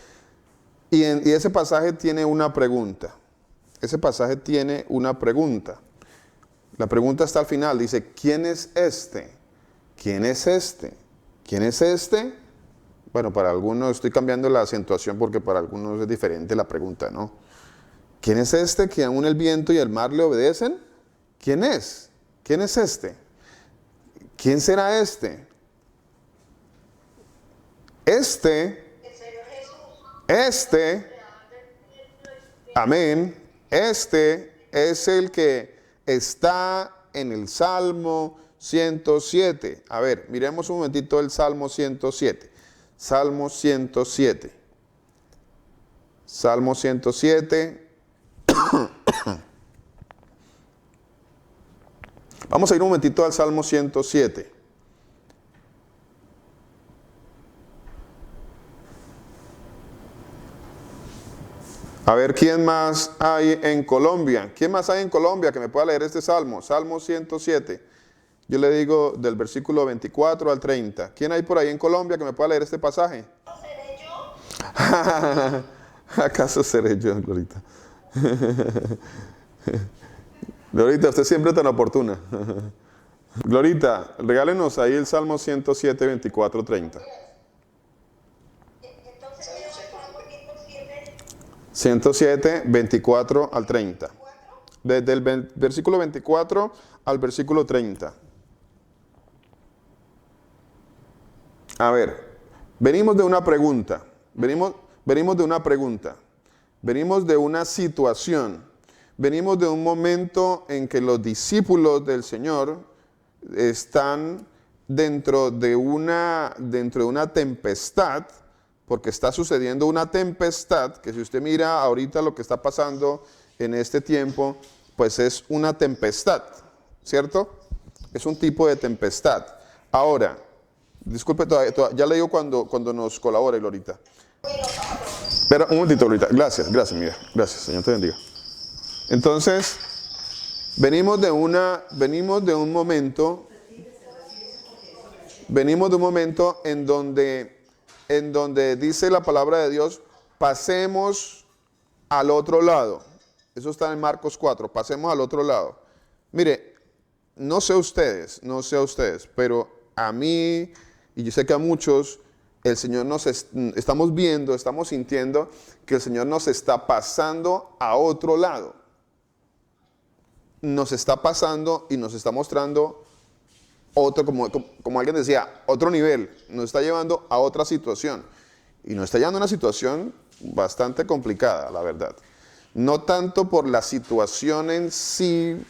Y ese pasaje tiene una pregunta. Ese pasaje tiene una pregunta. La pregunta está al final. Dice, ¿quién es este? ¿Quién es este? ¿Quién es este? Bueno, para algunos estoy cambiando la acentuación porque para algunos es diferente la pregunta, ¿no? ¿Quién es este que aún el viento y el mar le obedecen? ¿Quién es? ¿Quién es este? ¿Quién será este? Amén. Este es el que está en el Salmo 107. A ver, miremos un momentito el Salmo 107. Salmo 107. Salmo 107. Vamos a ir un momentito al Salmo 107. A ver, ¿quién más hay en Colombia? ¿Quién más hay en Colombia que me pueda leer este salmo? Salmo 107. Yo le digo del versículo 24 al 30. ¿Quién hay por ahí en Colombia que me pueda leer este pasaje? ¿Seré yo? ¿Acaso seré yo, Glorita? Glorita, usted siempre tan oportuna. Glorita, regálenos ahí el Salmo 107, 24, 30. 107, 24 al 30. Desde el versículo 24 al versículo 30. A ver, venimos de una pregunta. Venimos de una pregunta. Venimos de una situación. Venimos de un momento en que los discípulos del Señor están dentro de una tempestad, porque está sucediendo una tempestad, que si usted mira ahorita lo que está pasando en este tiempo, pues es una tempestad, ¿cierto? Es un tipo de tempestad. Ahora, disculpe, ya le digo cuando nos colabore, Glorita. Espera un momentito, Glorita. Gracias, mira. Gracias, Señor te bendiga. Entonces, venimos de un momento en donde dice la palabra de Dios, pasemos al otro lado. Eso está en Marcos 4, pasemos al otro lado. Mire, no sé a ustedes, pero a mí, y yo sé que a muchos, el Señor estamos sintiendo que el Señor nos está pasando a otro lado. Nos está pasando y nos está mostrando otro, como alguien decía, otro nivel. Nos está llevando a otra situación. Y nos está llevando a una situación bastante complicada, la verdad. No tanto por la situación en sí,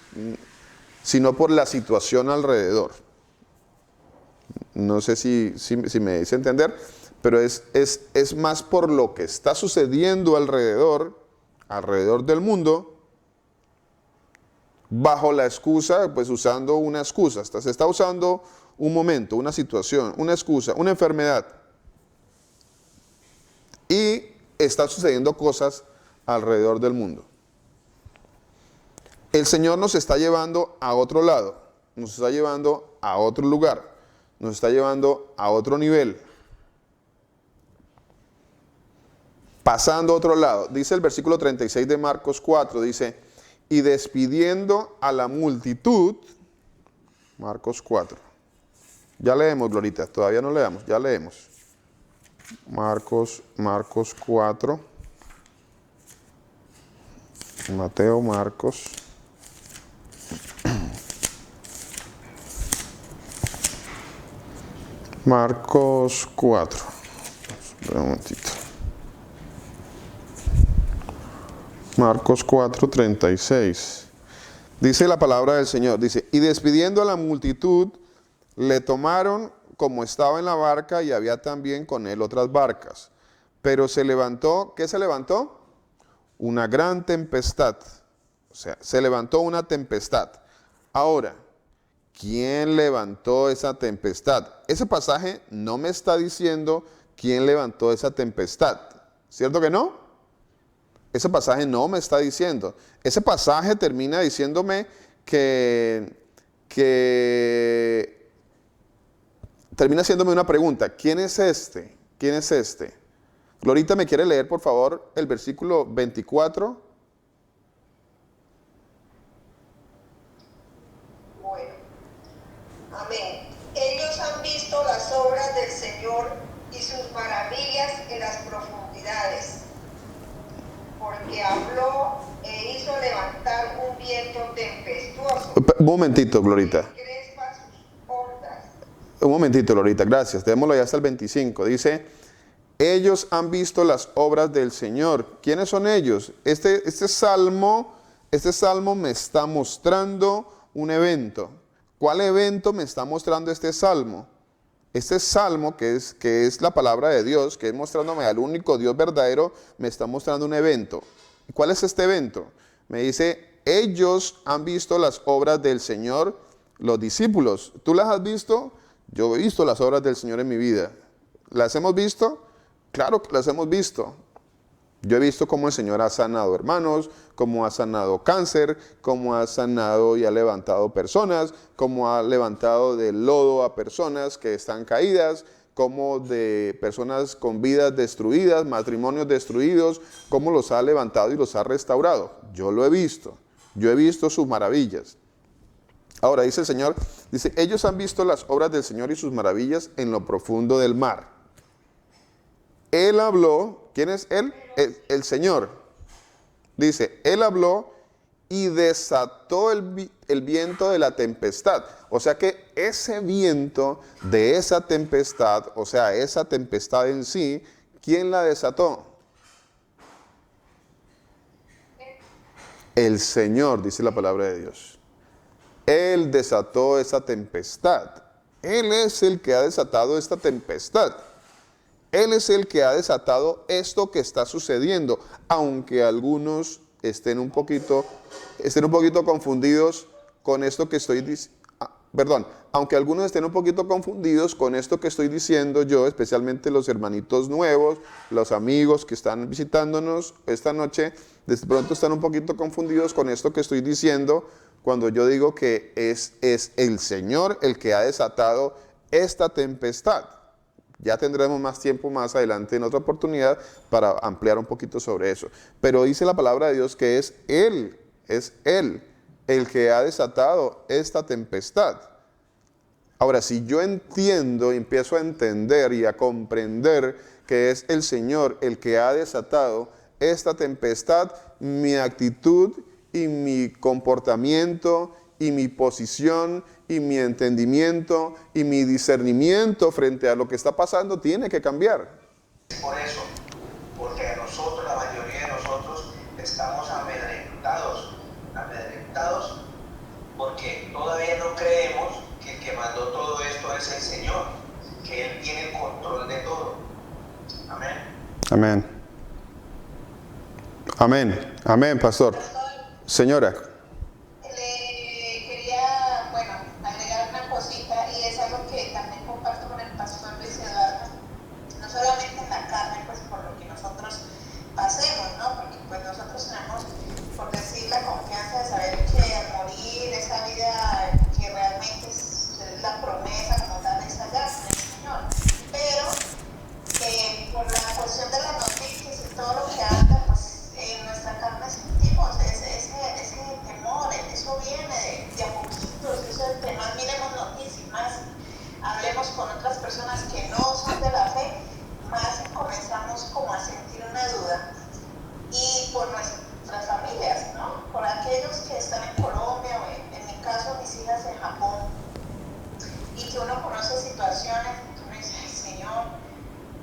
sino por la situación alrededor. No sé si me hice entender, pero es más por lo que está sucediendo alrededor del mundo, bajo la excusa, pues usando una excusa. Se está usando un momento, una situación, una excusa, una enfermedad. Y están sucediendo cosas alrededor del mundo. El Señor nos está llevando a otro lado, nos está llevando a otro lugar, nos está llevando a otro nivel. Pasando a otro lado, dice el versículo 36 de Marcos 4, dice, y despidiendo a la multitud, Marcos 4. Ya leemos, Glorita, todavía no leamos, ya leemos. Marcos 4. Mateo, Marcos. Marcos 4. Un momentito. Marcos 4, 36. Dice la palabra del Señor, dice, y despidiendo a la multitud, le tomaron como estaba en la barca y había también con él otras barcas. Pero se levantó, ¿qué se levantó? Una gran tempestad. O sea, se levantó una tempestad. Ahora, ¿quién levantó esa tempestad? Ese pasaje no me está diciendo quién levantó esa tempestad. ¿Cierto que no? ese pasaje no me está diciendo. Ese pasaje termina diciéndome que termina haciéndome una pregunta. ¿Quién es este? ¿Quién es este? Glorita, ¿me quiere leer, por favor, el versículo 24? Bueno, amén. Ellos han visto las obras del Señor y sus maravillas en las profundidades, porque habló e hizo levantar un viento tempestuoso. Un momentito, Glorita. Crespa sus ondas. Un momentito, Glorita, gracias. Démoslo ya hasta el 25. Dice, ellos han visto las obras del Señor. ¿Quiénes son ellos? Este salmo me está mostrando un evento. ¿Cuál evento me está mostrando este salmo? Este salmo, que es la palabra de Dios, que es mostrándome al único Dios verdadero, me está mostrando un evento. ¿Y cuál es este evento? Me dice, ellos han visto las obras del Señor, los discípulos. ¿Tú las has visto? Yo he visto las obras del Señor en mi vida. ¿Las hemos visto? Claro que las hemos visto. Yo he visto cómo el Señor ha sanado hermanos, cómo ha sanado cáncer, cómo ha sanado y ha levantado personas, cómo ha levantado del lodo a personas que están caídas, cómo de personas con vidas destruidas, matrimonios destruidos, cómo los ha levantado y los ha restaurado. Yo lo he visto. Yo he visto sus maravillas. Ahora dice el Señor, dice, ellos han visto las obras del Señor y sus maravillas en lo profundo del mar. Él habló, ¿quién es Él? El Señor. Dice, Él habló y desató el viento de la tempestad. O sea que ese viento de esa tempestad, o sea, esa tempestad en sí, ¿quién la desató? El Señor, dice la palabra de Dios. Él desató esa tempestad. Él es el que ha desatado esta tempestad. Él es el que ha desatado esto que está sucediendo, aunque algunos estén un poquito confundidos con esto que estoy diciendo. Aunque algunos estén un poquito confundidos con esto que estoy diciendo yo, especialmente los hermanitos nuevos, los amigos que están visitándonos esta noche, de pronto están un poquito confundidos con esto que estoy diciendo, cuando yo digo que es el Señor el que ha desatado esta tempestad. Ya tendremos más tiempo más adelante en otra oportunidad para ampliar un poquito sobre eso. Pero dice la palabra de Dios que es Él el que ha desatado esta tempestad. Ahora, si yo entiendo, empiezo a entender y a comprender que es el Señor el que ha desatado esta tempestad, mi actitud y mi comportamiento y mi posición y mi entendimiento y mi discernimiento frente a lo que está pasando tiene que cambiar. Por eso, porque a nosotros, la mayoría de nosotros, estamos amedrentados, porque todavía no creemos que el que mandó todo esto es el Señor, que Él tiene el control de todo. Amén. Amén. Amén. Amén, pastor. Señora. Quería, agregar una cosita, y es algo que también comparto con el pastor Luis Eduardo, no solamente en la carne, pues por lo que nosotros pasemos, ¿no? Porque pues nosotros tenemos, por decir, la confianza de saber que al morir esa vida que realmente es la promesa como tal es allá con el Señor, pero por la cuestión de las noticias y todo lo que anda, pues en nuestra carne sentimos ese temor, eso viene de a poquitos, eso es de más miremos noticias, más hablemos con otras personas que no son de la fe, más comenzamos como a sentir una duda. Y por nuestras familias, ¿no? Por aquellos que están en Colombia o en mi caso mis hijas en Japón, y que uno conoce situaciones que uno dice, ay Señor,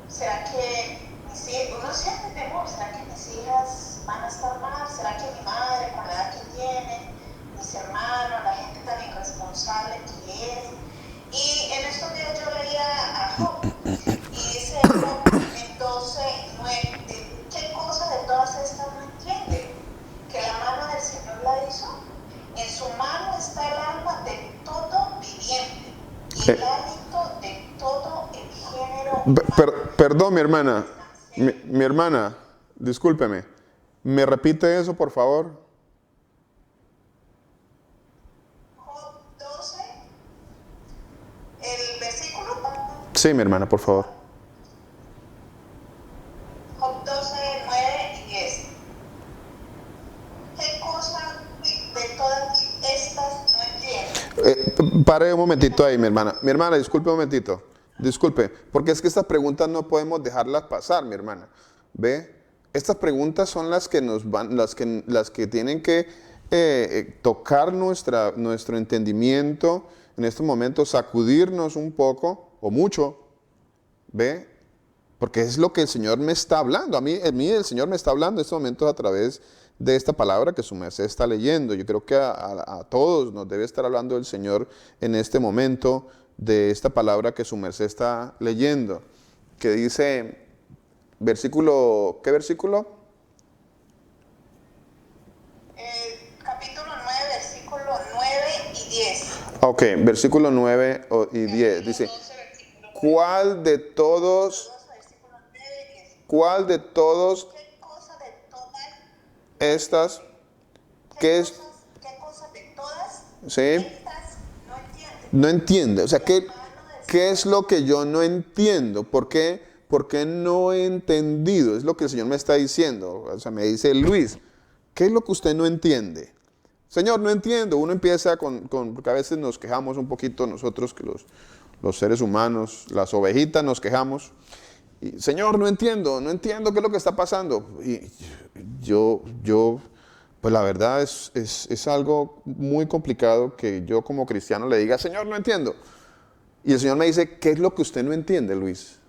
¿será que mis hijas, uno siente temor, ¿será que mis hijas van a estar mal? ¿Será que mi madre, con la edad que tiene, mis hermanos, la gente tan irresponsable que es? Y en estos días yo leía a Job, y dice Job en 12:9, ¿qué cosa de todas estas no entiende? Que la mano del Señor la hizo, en su mano está el alma de todo viviente, y el hálito de todo el género humano. Perdón, mi hermana, discúlpeme. ¿Me repite eso, por favor? Job 12, el versículo. Sí, mi hermana, por favor. Job 12, 9 y 10. ¿Qué cosa de todas estas no entiendo? Pare un momentito ahí, mi hermana. Mi hermana, disculpe un momentito. Disculpe, porque es que estas preguntas no podemos dejarlas pasar, mi hermana. ¿Ve? Estas preguntas son las que nos van, las que tienen que tocar nuestro entendimiento en estos momentos, sacudirnos un poco o mucho. ¿Ve? Porque es lo que el Señor me está hablando. A mí el Señor me está hablando en estos momentos a través de esta palabra que su merced está leyendo. Yo creo que a todos nos debe estar hablando el Señor en este momento de esta palabra que su merced está leyendo. Que dice, versículo, ¿qué versículo? Capítulo 9, versículo 9 y 10. Ok, versículo 9 y 10. Dice, 12, versículo 9, ¿cuál de todos, 12, versículo 9 y 10. cuál de todos ¿Qué cosa de todas? estas, ¿Qué cosa de todas sí, estas no entiendes? no entiende? O sea, ¿qué es lo que yo no entiendo? ¿Por qué no he entendido? Es lo que el Señor me está diciendo. O sea, me dice Luis, ¿qué es lo que usted no entiende? Señor, no entiendo. Uno empieza porque a veces nos quejamos un poquito nosotros, que los seres humanos, las ovejitas nos quejamos. Y, Señor, no entiendo qué es lo que está pasando. Y yo pues la verdad es algo muy complicado que yo como cristiano le diga, Señor, no entiendo. Y el Señor me dice, ¿qué es lo que usted no entiende, Luis?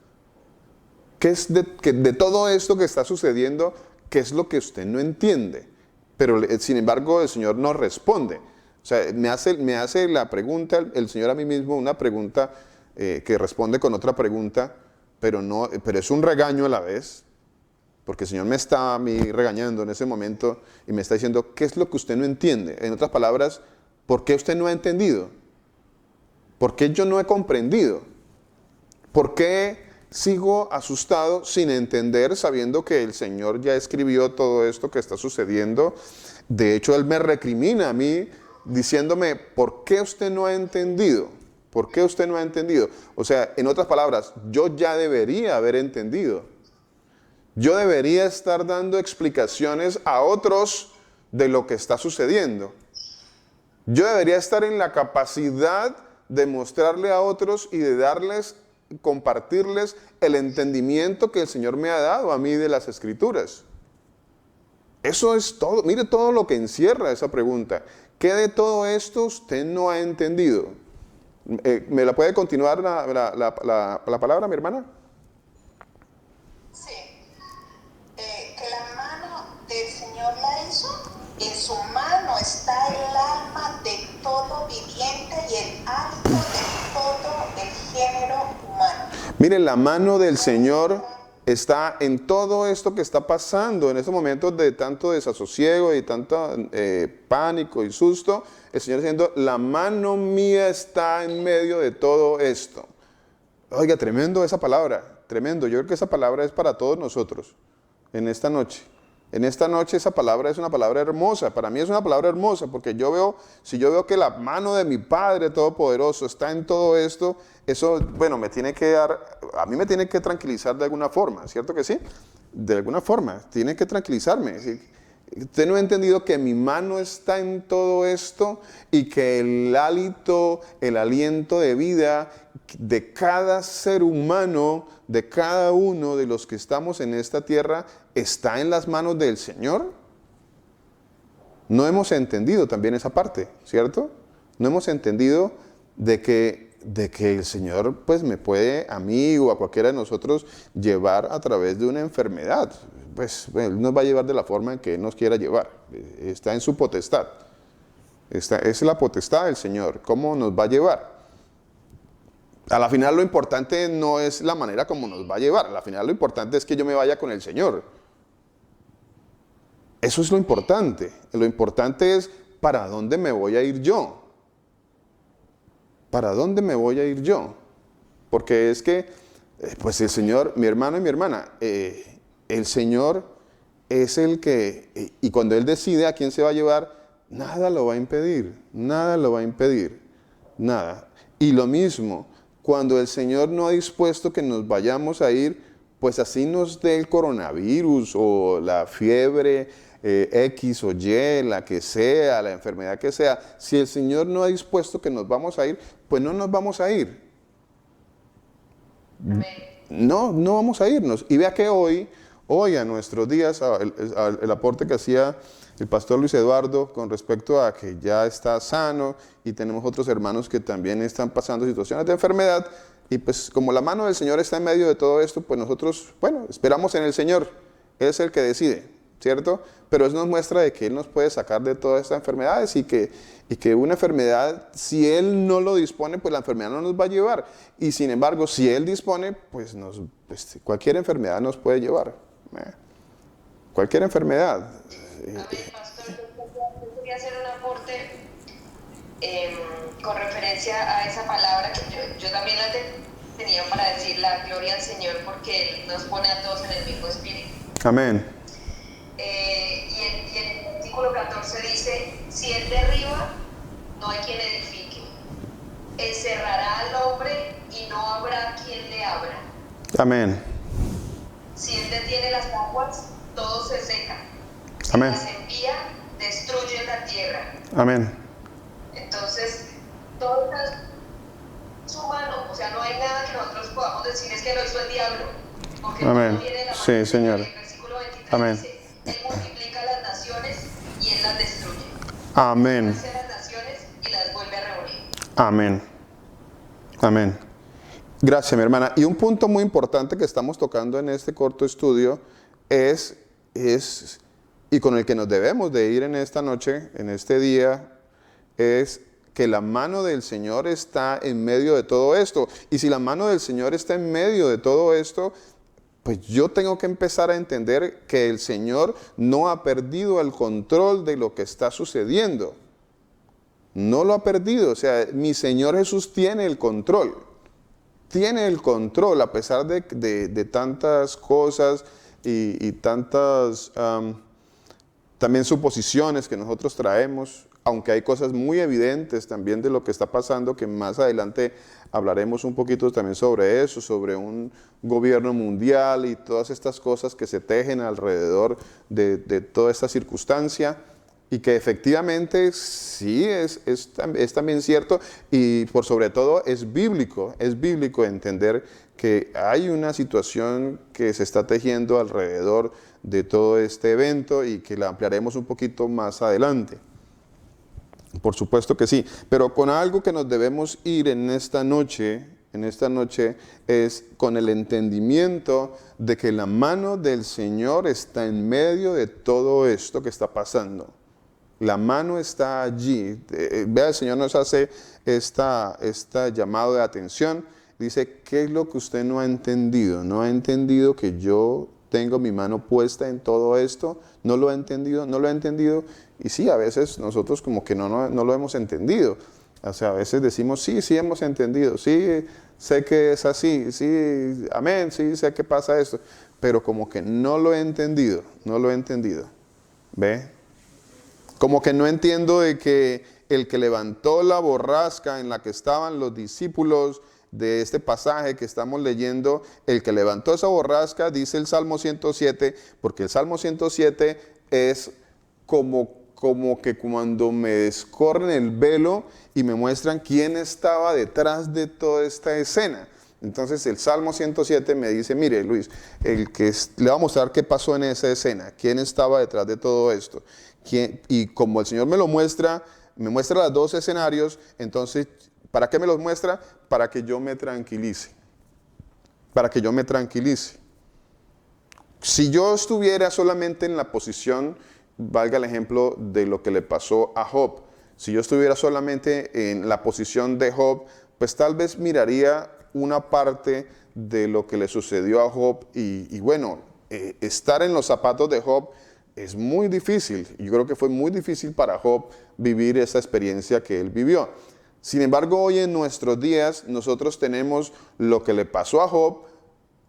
¿Qué es de todo esto que está sucediendo, qué es lo que usted no entiende? Pero sin embargo el Señor no responde. O sea, me hace la pregunta, el Señor a mí mismo, una pregunta que responde con otra pregunta, pero es un regaño a la vez, porque el Señor me está a mí regañando en ese momento y me está diciendo, ¿qué es lo que usted no entiende? En otras palabras, ¿por qué usted no ha entendido? ¿Por qué yo no he comprendido? ¿Por qué sigo asustado sin entender, sabiendo que el Señor ya escribió todo esto que está sucediendo? De hecho, Él me recrimina a mí diciéndome, ¿por qué usted no ha entendido? ¿Por qué usted no ha entendido? O sea, en otras palabras, yo ya debería haber entendido. Yo debería estar dando explicaciones a otros de lo que está sucediendo. Yo debería estar en la capacidad de mostrarle a otros y de compartirles el entendimiento que el Señor me ha dado a mí de las Escrituras. Eso es todo. Mire todo lo que encierra esa pregunta. ¿Qué de todo esto usted no ha entendido? ¿Me la puede continuar la palabra, mi hermana? Sí. Que la mano del Señor la hizo, en su mano está el alma de todo viviente y el hálito de todo el género humano. Miren, la mano del Señor está en todo esto que está pasando, en estos momentos de tanto desasosiego y tanto pánico y susto. El Señor diciendo, la mano mía está en medio de todo esto. Oiga, tremendo esa palabra, tremendo. Yo creo que esa palabra es para todos nosotros en esta noche. En esta noche esa palabra es una palabra hermosa. Para mí es una palabra hermosa porque si yo veo que la mano de mi Padre Todopoderoso está en todo esto, eso, bueno, a mí me tiene que tranquilizar de alguna forma, ¿cierto que sí? De alguna forma, tiene que tranquilizarme. Usted no ha entendido que mi mano está en todo esto y que el aliento de vida de cada ser humano, de cada uno de los que estamos en esta tierra, está en las manos del Señor. No hemos entendido también esa parte, ¿cierto? No hemos entendido de que el Señor pues me puede, a mí o a cualquiera de nosotros, llevar a través de una enfermedad. Pues Él nos va a llevar de la forma en que Él nos quiera llevar. Está en su potestad. Es la potestad del Señor. ¿Cómo nos va a llevar? A la final lo importante no es la manera como nos va a llevar. A la final lo importante es que yo me vaya con el Señor. Eso es lo importante. Lo importante es para dónde me voy a ir yo. ¿Para dónde me voy a ir yo? Porque es que, pues el Señor, mi hermano y mi hermana, el Señor es el que, y cuando Él decide a quién se va a llevar, nada lo va a impedir, nada lo va a impedir, nada. Y lo mismo, cuando el Señor no ha dispuesto que nos vayamos a ir, pues así nos dé el coronavirus o la fiebre X o Y, la que sea, la enfermedad que sea, si el Señor no ha dispuesto que nos vamos a ir, pues no nos vamos a ir. Amén. No vamos a irnos. Y vea que hoy a nuestros días, el aporte que hacía el pastor Luis Eduardo con respecto a que ya está sano y tenemos otros hermanos que también están pasando situaciones de enfermedad, y pues como la mano del Señor está en medio de todo esto, pues nosotros, bueno, esperamos en el Señor. Él es el que decide, ¿cierto? Pero eso nos muestra de que Él nos puede sacar de todas estas enfermedades y que una enfermedad, si Él no lo dispone, pues la enfermedad no nos va a llevar. Y sin embargo, si Él dispone, pues cualquier enfermedad nos puede llevar. Cualquier enfermedad. Amén, pastor. Yo quería hacer un aporte con referencia a esa palabra que yo también la tenía para decir la gloria al Señor, porque Él nos pone a todos en el mismo espíritu. Amén. Y el versículo 14 dice, si Él derriba, no hay quien edifique. Encerrará al hombre y no habrá quien le abra. Amén. Si Él detiene las aguas, todo se seca. Si Amén. las envía, destruye la tierra. Amén. Entonces, todo está en su mano. O sea, no hay nada que nosotros podamos decir es que lo hizo el diablo. Porque Amén. todo viene de la mano Sí, del Señor. El versículo 23 Amén. dice, Él multiplica las naciones y Él las destruye. Amén. Hace las naciones y las vuelve a reunir. Amén. Amén. Gracias, mi hermana. Y un punto muy importante que estamos tocando en este corto estudio es y con el que nos debemos de ir en esta noche, en este día, es que la mano del Señor está en medio de todo esto. Y si la mano del Señor está en medio de todo esto, pues yo tengo que empezar a entender que el Señor no ha perdido el control de lo que está sucediendo. No lo ha perdido. O sea, mi Señor Jesús tiene el control. Tiene el control a pesar de tantas cosas y tantas también suposiciones que nosotros traemos, aunque hay cosas muy evidentes también de lo que está pasando, que más adelante hablaremos un poquito también sobre eso, sobre un gobierno mundial y todas estas cosas que se tejen alrededor de toda esta circunstancia, y que efectivamente sí es también cierto, y por sobre todo es bíblico entender que hay una situación que se está tejiendo alrededor de todo este evento y que la ampliaremos un poquito más adelante. Por supuesto que sí, pero con algo que nos debemos ir en esta noche es con el entendimiento de que la mano del Señor está en medio de todo esto que está pasando. La mano está allí. Vea, el Señor nos hace este llamado de atención. Dice, ¿qué es lo que usted no ha entendido? ¿No ha entendido que yo tengo mi mano puesta en todo esto? ¿No lo ha entendido? ¿No lo ha entendido? Y sí, a veces nosotros como que no lo hemos entendido. O sea, a veces decimos, sí hemos entendido, sí, sé que es así, sí, amén, sí, sé que pasa esto. Pero como que no lo he entendido, ¿Ve? Como que no entiendo de que el que levantó la borrasca en la que estaban los discípulos de este pasaje que estamos leyendo, el que levantó esa borrasca, dice el Salmo 107, porque el Salmo 107 es como que cuando me descorren el velo y me muestran quién estaba detrás de toda esta escena. Entonces el Salmo 107 me dice, mire Luis, le va a mostrar qué pasó en esa escena, quién estaba detrás de todo esto. Y como el Señor me muestra los dos escenarios, entonces, ¿para qué me los muestra? Para que yo me tranquilice. Si yo estuviera solamente en la posición, valga el ejemplo de lo que le pasó a Job, si yo estuviera solamente en la posición de Job, pues tal vez miraría una parte de lo que le sucedió a Job y bueno, estar en los zapatos de Job es muy difícil. Yo creo que fue muy difícil para Job vivir esa experiencia que él vivió. Sin embargo, hoy en nuestros días nosotros tenemos lo que le pasó a Job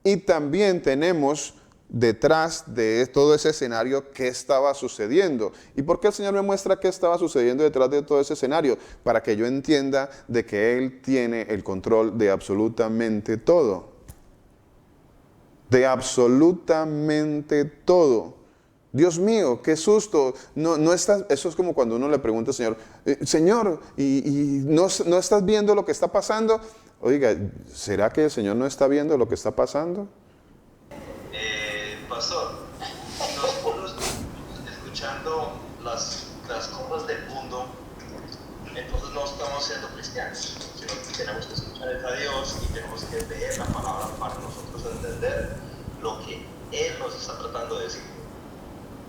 y también tenemos detrás de todo ese escenario qué estaba sucediendo. ¿Y por qué el Señor me muestra qué estaba sucediendo detrás de todo ese escenario? Para que yo entienda de que Él tiene el control de absolutamente todo. De absolutamente todo. Dios mío, qué susto. No estás, eso es como cuando uno le pregunta al Señor, Señor, ¿y no estás viendo lo que está pasando? Oiga, ¿será que el Señor no está viendo lo que está pasando? Pastor, nosotros escuchando las cosas del mundo, entonces no estamos siendo cristianos, sino que tenemos que escuchar a Dios y tenemos que leer la palabra para nosotros entender lo que Él nos está tratando de decir.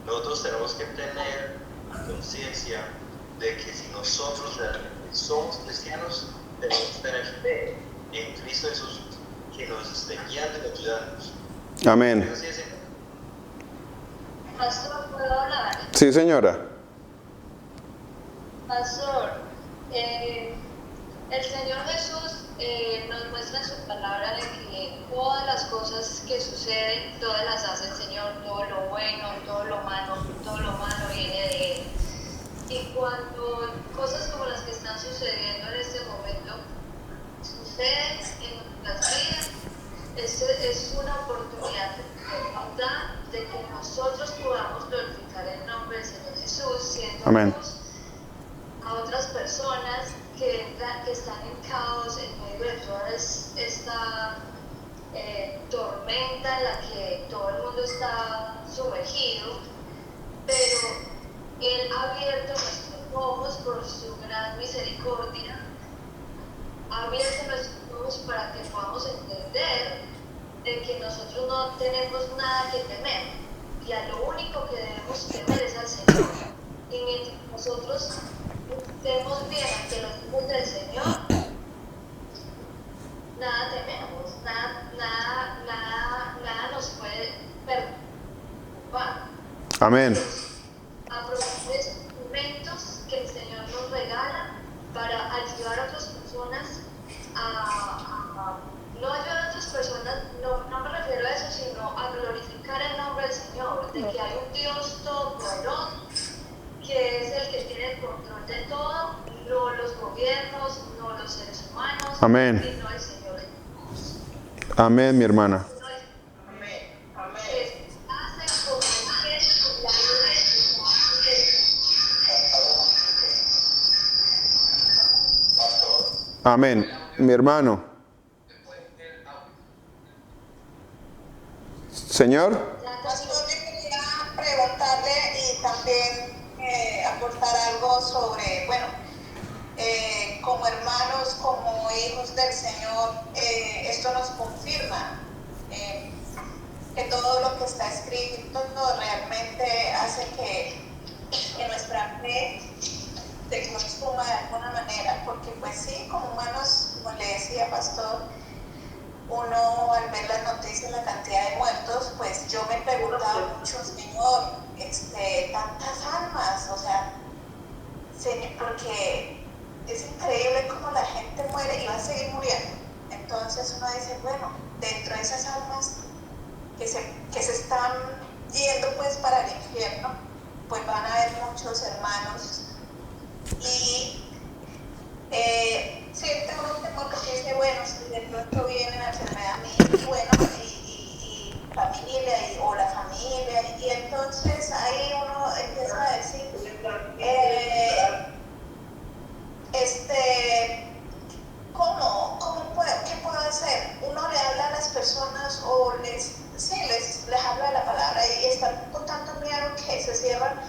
Nosotros tenemos que tener conciencia de que si nosotros realmente somos cristianos, tenemos que tener fe en Cristo Jesús, que nos esté guiando y ayudándonos. Amén. Pastor, ¿puedo hablar? Sí, señora. Pastor, el Señor Jesús nos muestra en su palabra de que todas las cosas que suceden, todas las hace el Señor, todo lo bueno, todo lo malo viene de Él. Y cuando cosas como las que están sucediendo en este momento suceden en nuestras vidas, es una oportunidad que nos da de que nosotros podamos glorificar el nombre del Señor Jesús, siendo Amén. luz a otras personas que están en caos en medio de toda esta tormenta en la que todo el mundo está sumergido, pero Él ha abierto nuestros ojos por su gran misericordia, ha abierto nuestros ojos para que podamos entender de que nosotros no tenemos nada que temer y a lo único que debemos temer es al Señor. Y mientras nosotros estemos bien ante los ojos del Señor, nada tememos, nada nos puede perturbar. Amén. Aprovechar esos momentos que el Señor nos regala para ayudar a otras personas no ayudar a otras personas, no me refiero a eso, sino a glorificar el nombre del Señor, de que hay un Dios todopoderoso, que es el que tiene el control de todo, no los gobiernos, no los seres humanos, Amén. sino el Señor. Amén, mi hermana. Amén, mi hermano. Señor. Pastor, yo quería preguntarle y también aportar algo sobre, bueno, como hermanos, como hijos del Señor, esto nos confirma que todo lo que está escrito realmente hace que nuestra fe se consuma de alguna manera, porque pues sí, como humanos, como le decía Pastor, uno al ver las noticias, la cantidad de muertos, pues yo me preguntaba mucho, Señor, tantas almas, o sea, porque es increíble cómo la gente muere y va a seguir muriendo. Entonces uno dice, bueno, dentro de esas almas que se están yendo pues para el infierno, pues van a haber muchos hermanos y siente uno un temor que dice, bueno, si de pronto viene la enfermedad a mí, y bueno, y familia, o la familia, y entonces ahí uno empieza a decir, ¿qué puedo hacer? Uno le habla a las personas o les habla de la palabra y están con tanto miedo que se cierran a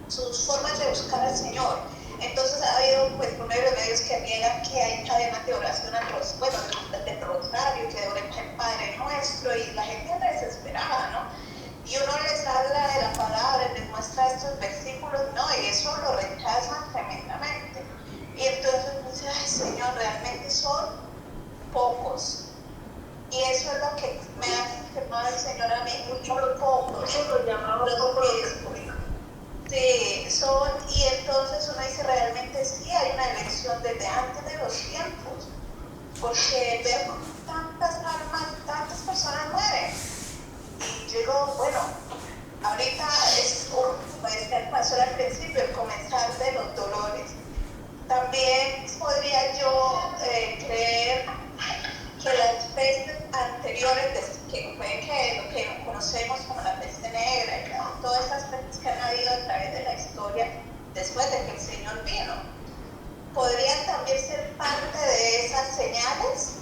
sus formas de buscar al Señor. Entonces ha habido pues por medio de medios que niegan que hay cadenas de oración de rosario, que oren el Padre Nuestro, y la gente anda desesperada, ¿no? Y uno les habla de la palabra, les muestra estos versículos, ¿no? Y eso lo rechazan tremendamente. Y entonces uno dice, ay Señor, realmente son pocos. Y eso es lo que me ha confirmado el Señor a mí, muchos pocos. Los llamados pocos. Sí, y entonces uno dice, realmente sí hay una elección desde antes de los tiempos, porque veo tantas almas, tantas personas mueren. que puede que lo que conocemos como la peste negra y todas estas pestes que han habido a través de la historia después de que el Señor vino, ¿podrían también ser parte de esas señales?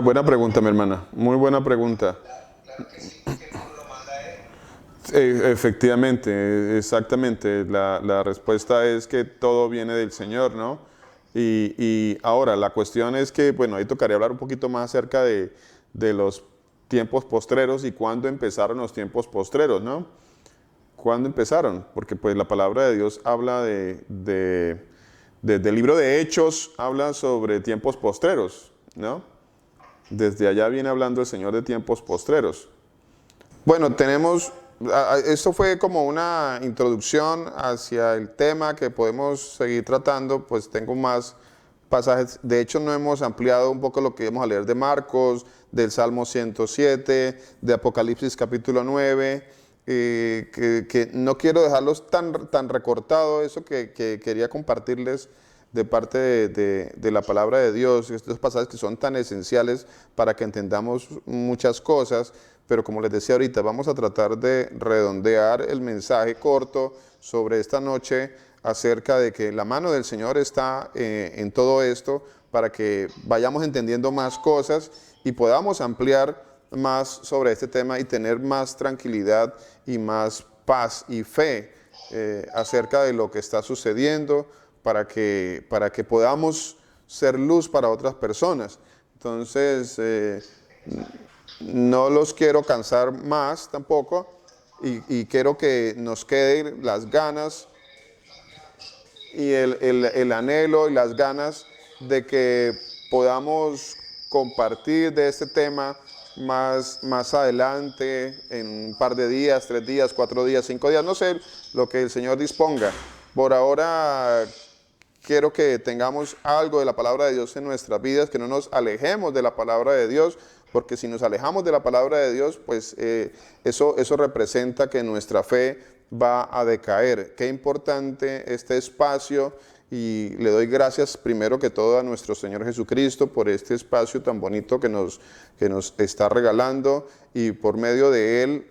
Buena pregunta, mi hermana. Muy buena pregunta. Claro que sí, porque no lo manda él. Efectivamente, exactamente. La respuesta es que todo viene del Señor, ¿no? Y ahora, la cuestión es que, bueno, ahí tocaría hablar un poquito más acerca de los tiempos postreros y cuándo empezaron los tiempos postreros, ¿no? ¿Cuándo empezaron? Porque pues la palabra de Dios habla desde el libro de Hechos, habla sobre tiempos postreros, ¿no? Desde allá viene hablando el Señor de tiempos postreros. Bueno, esto fue como una introducción hacia el tema que podemos seguir tratando, pues tengo más pasajes. De hecho, no hemos ampliado un poco lo que íbamos a leer de Marcos, del Salmo 107, de Apocalipsis capítulo 9, que no quiero dejarlos tan recortado, eso que quería compartirles de parte de la palabra de Dios, estos pasajes que son tan esenciales para que entendamos muchas cosas, pero como les decía ahorita, vamos a tratar de redondear el mensaje corto sobre esta noche acerca de que la mano del Señor está en todo esto para que vayamos entendiendo más cosas y podamos ampliar más sobre este tema y tener más tranquilidad y más paz y fe acerca de lo que está sucediendo, para que podamos ser luz para otras personas. Entonces, no los quiero cansar más tampoco y quiero que nos queden las ganas y el anhelo y las ganas de que podamos compartir de este tema más adelante, en un par de días, 3 días, 4 días, 5 días, no sé, lo que el Señor disponga. Por ahora quiero que tengamos algo de la palabra de Dios en nuestras vidas, que no nos alejemos de la palabra de Dios, porque si nos alejamos de la palabra de Dios, pues eso representa que nuestra fe va a decaer. Qué importante este espacio, y le doy gracias primero que todo a nuestro Señor Jesucristo por este espacio tan bonito que nos está regalando, y por medio de Él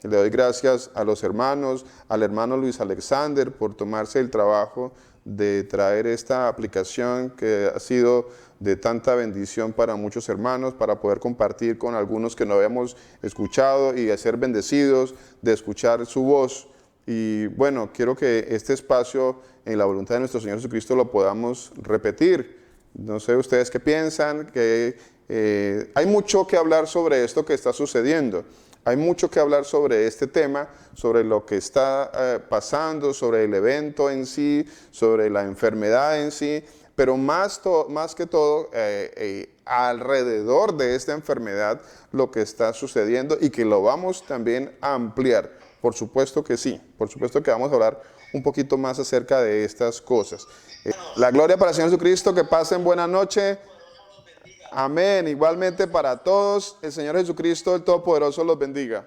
le doy gracias a los hermanos, al hermano Luis Alexander por tomarse el trabajo de traer esta aplicación que ha sido de tanta bendición para muchos hermanos, para poder compartir con algunos que no habíamos escuchado y ser bendecidos de escuchar su voz. Y bueno, quiero que este espacio en la voluntad de nuestro Señor Jesucristo lo podamos repetir. No sé ustedes qué piensan, que hay mucho que hablar sobre esto que está sucediendo. Hay mucho que hablar sobre este tema, sobre lo que está pasando, sobre el evento en sí, sobre la enfermedad en sí, pero más que todo, alrededor de esta enfermedad, lo que está sucediendo y que lo vamos también a ampliar. Por supuesto que sí, por supuesto que vamos a hablar un poquito más acerca de estas cosas. La gloria para el Señor Jesucristo, que pasen buena noche. Amén. Igualmente para todos, el Señor Jesucristo, el Todopoderoso, los bendiga.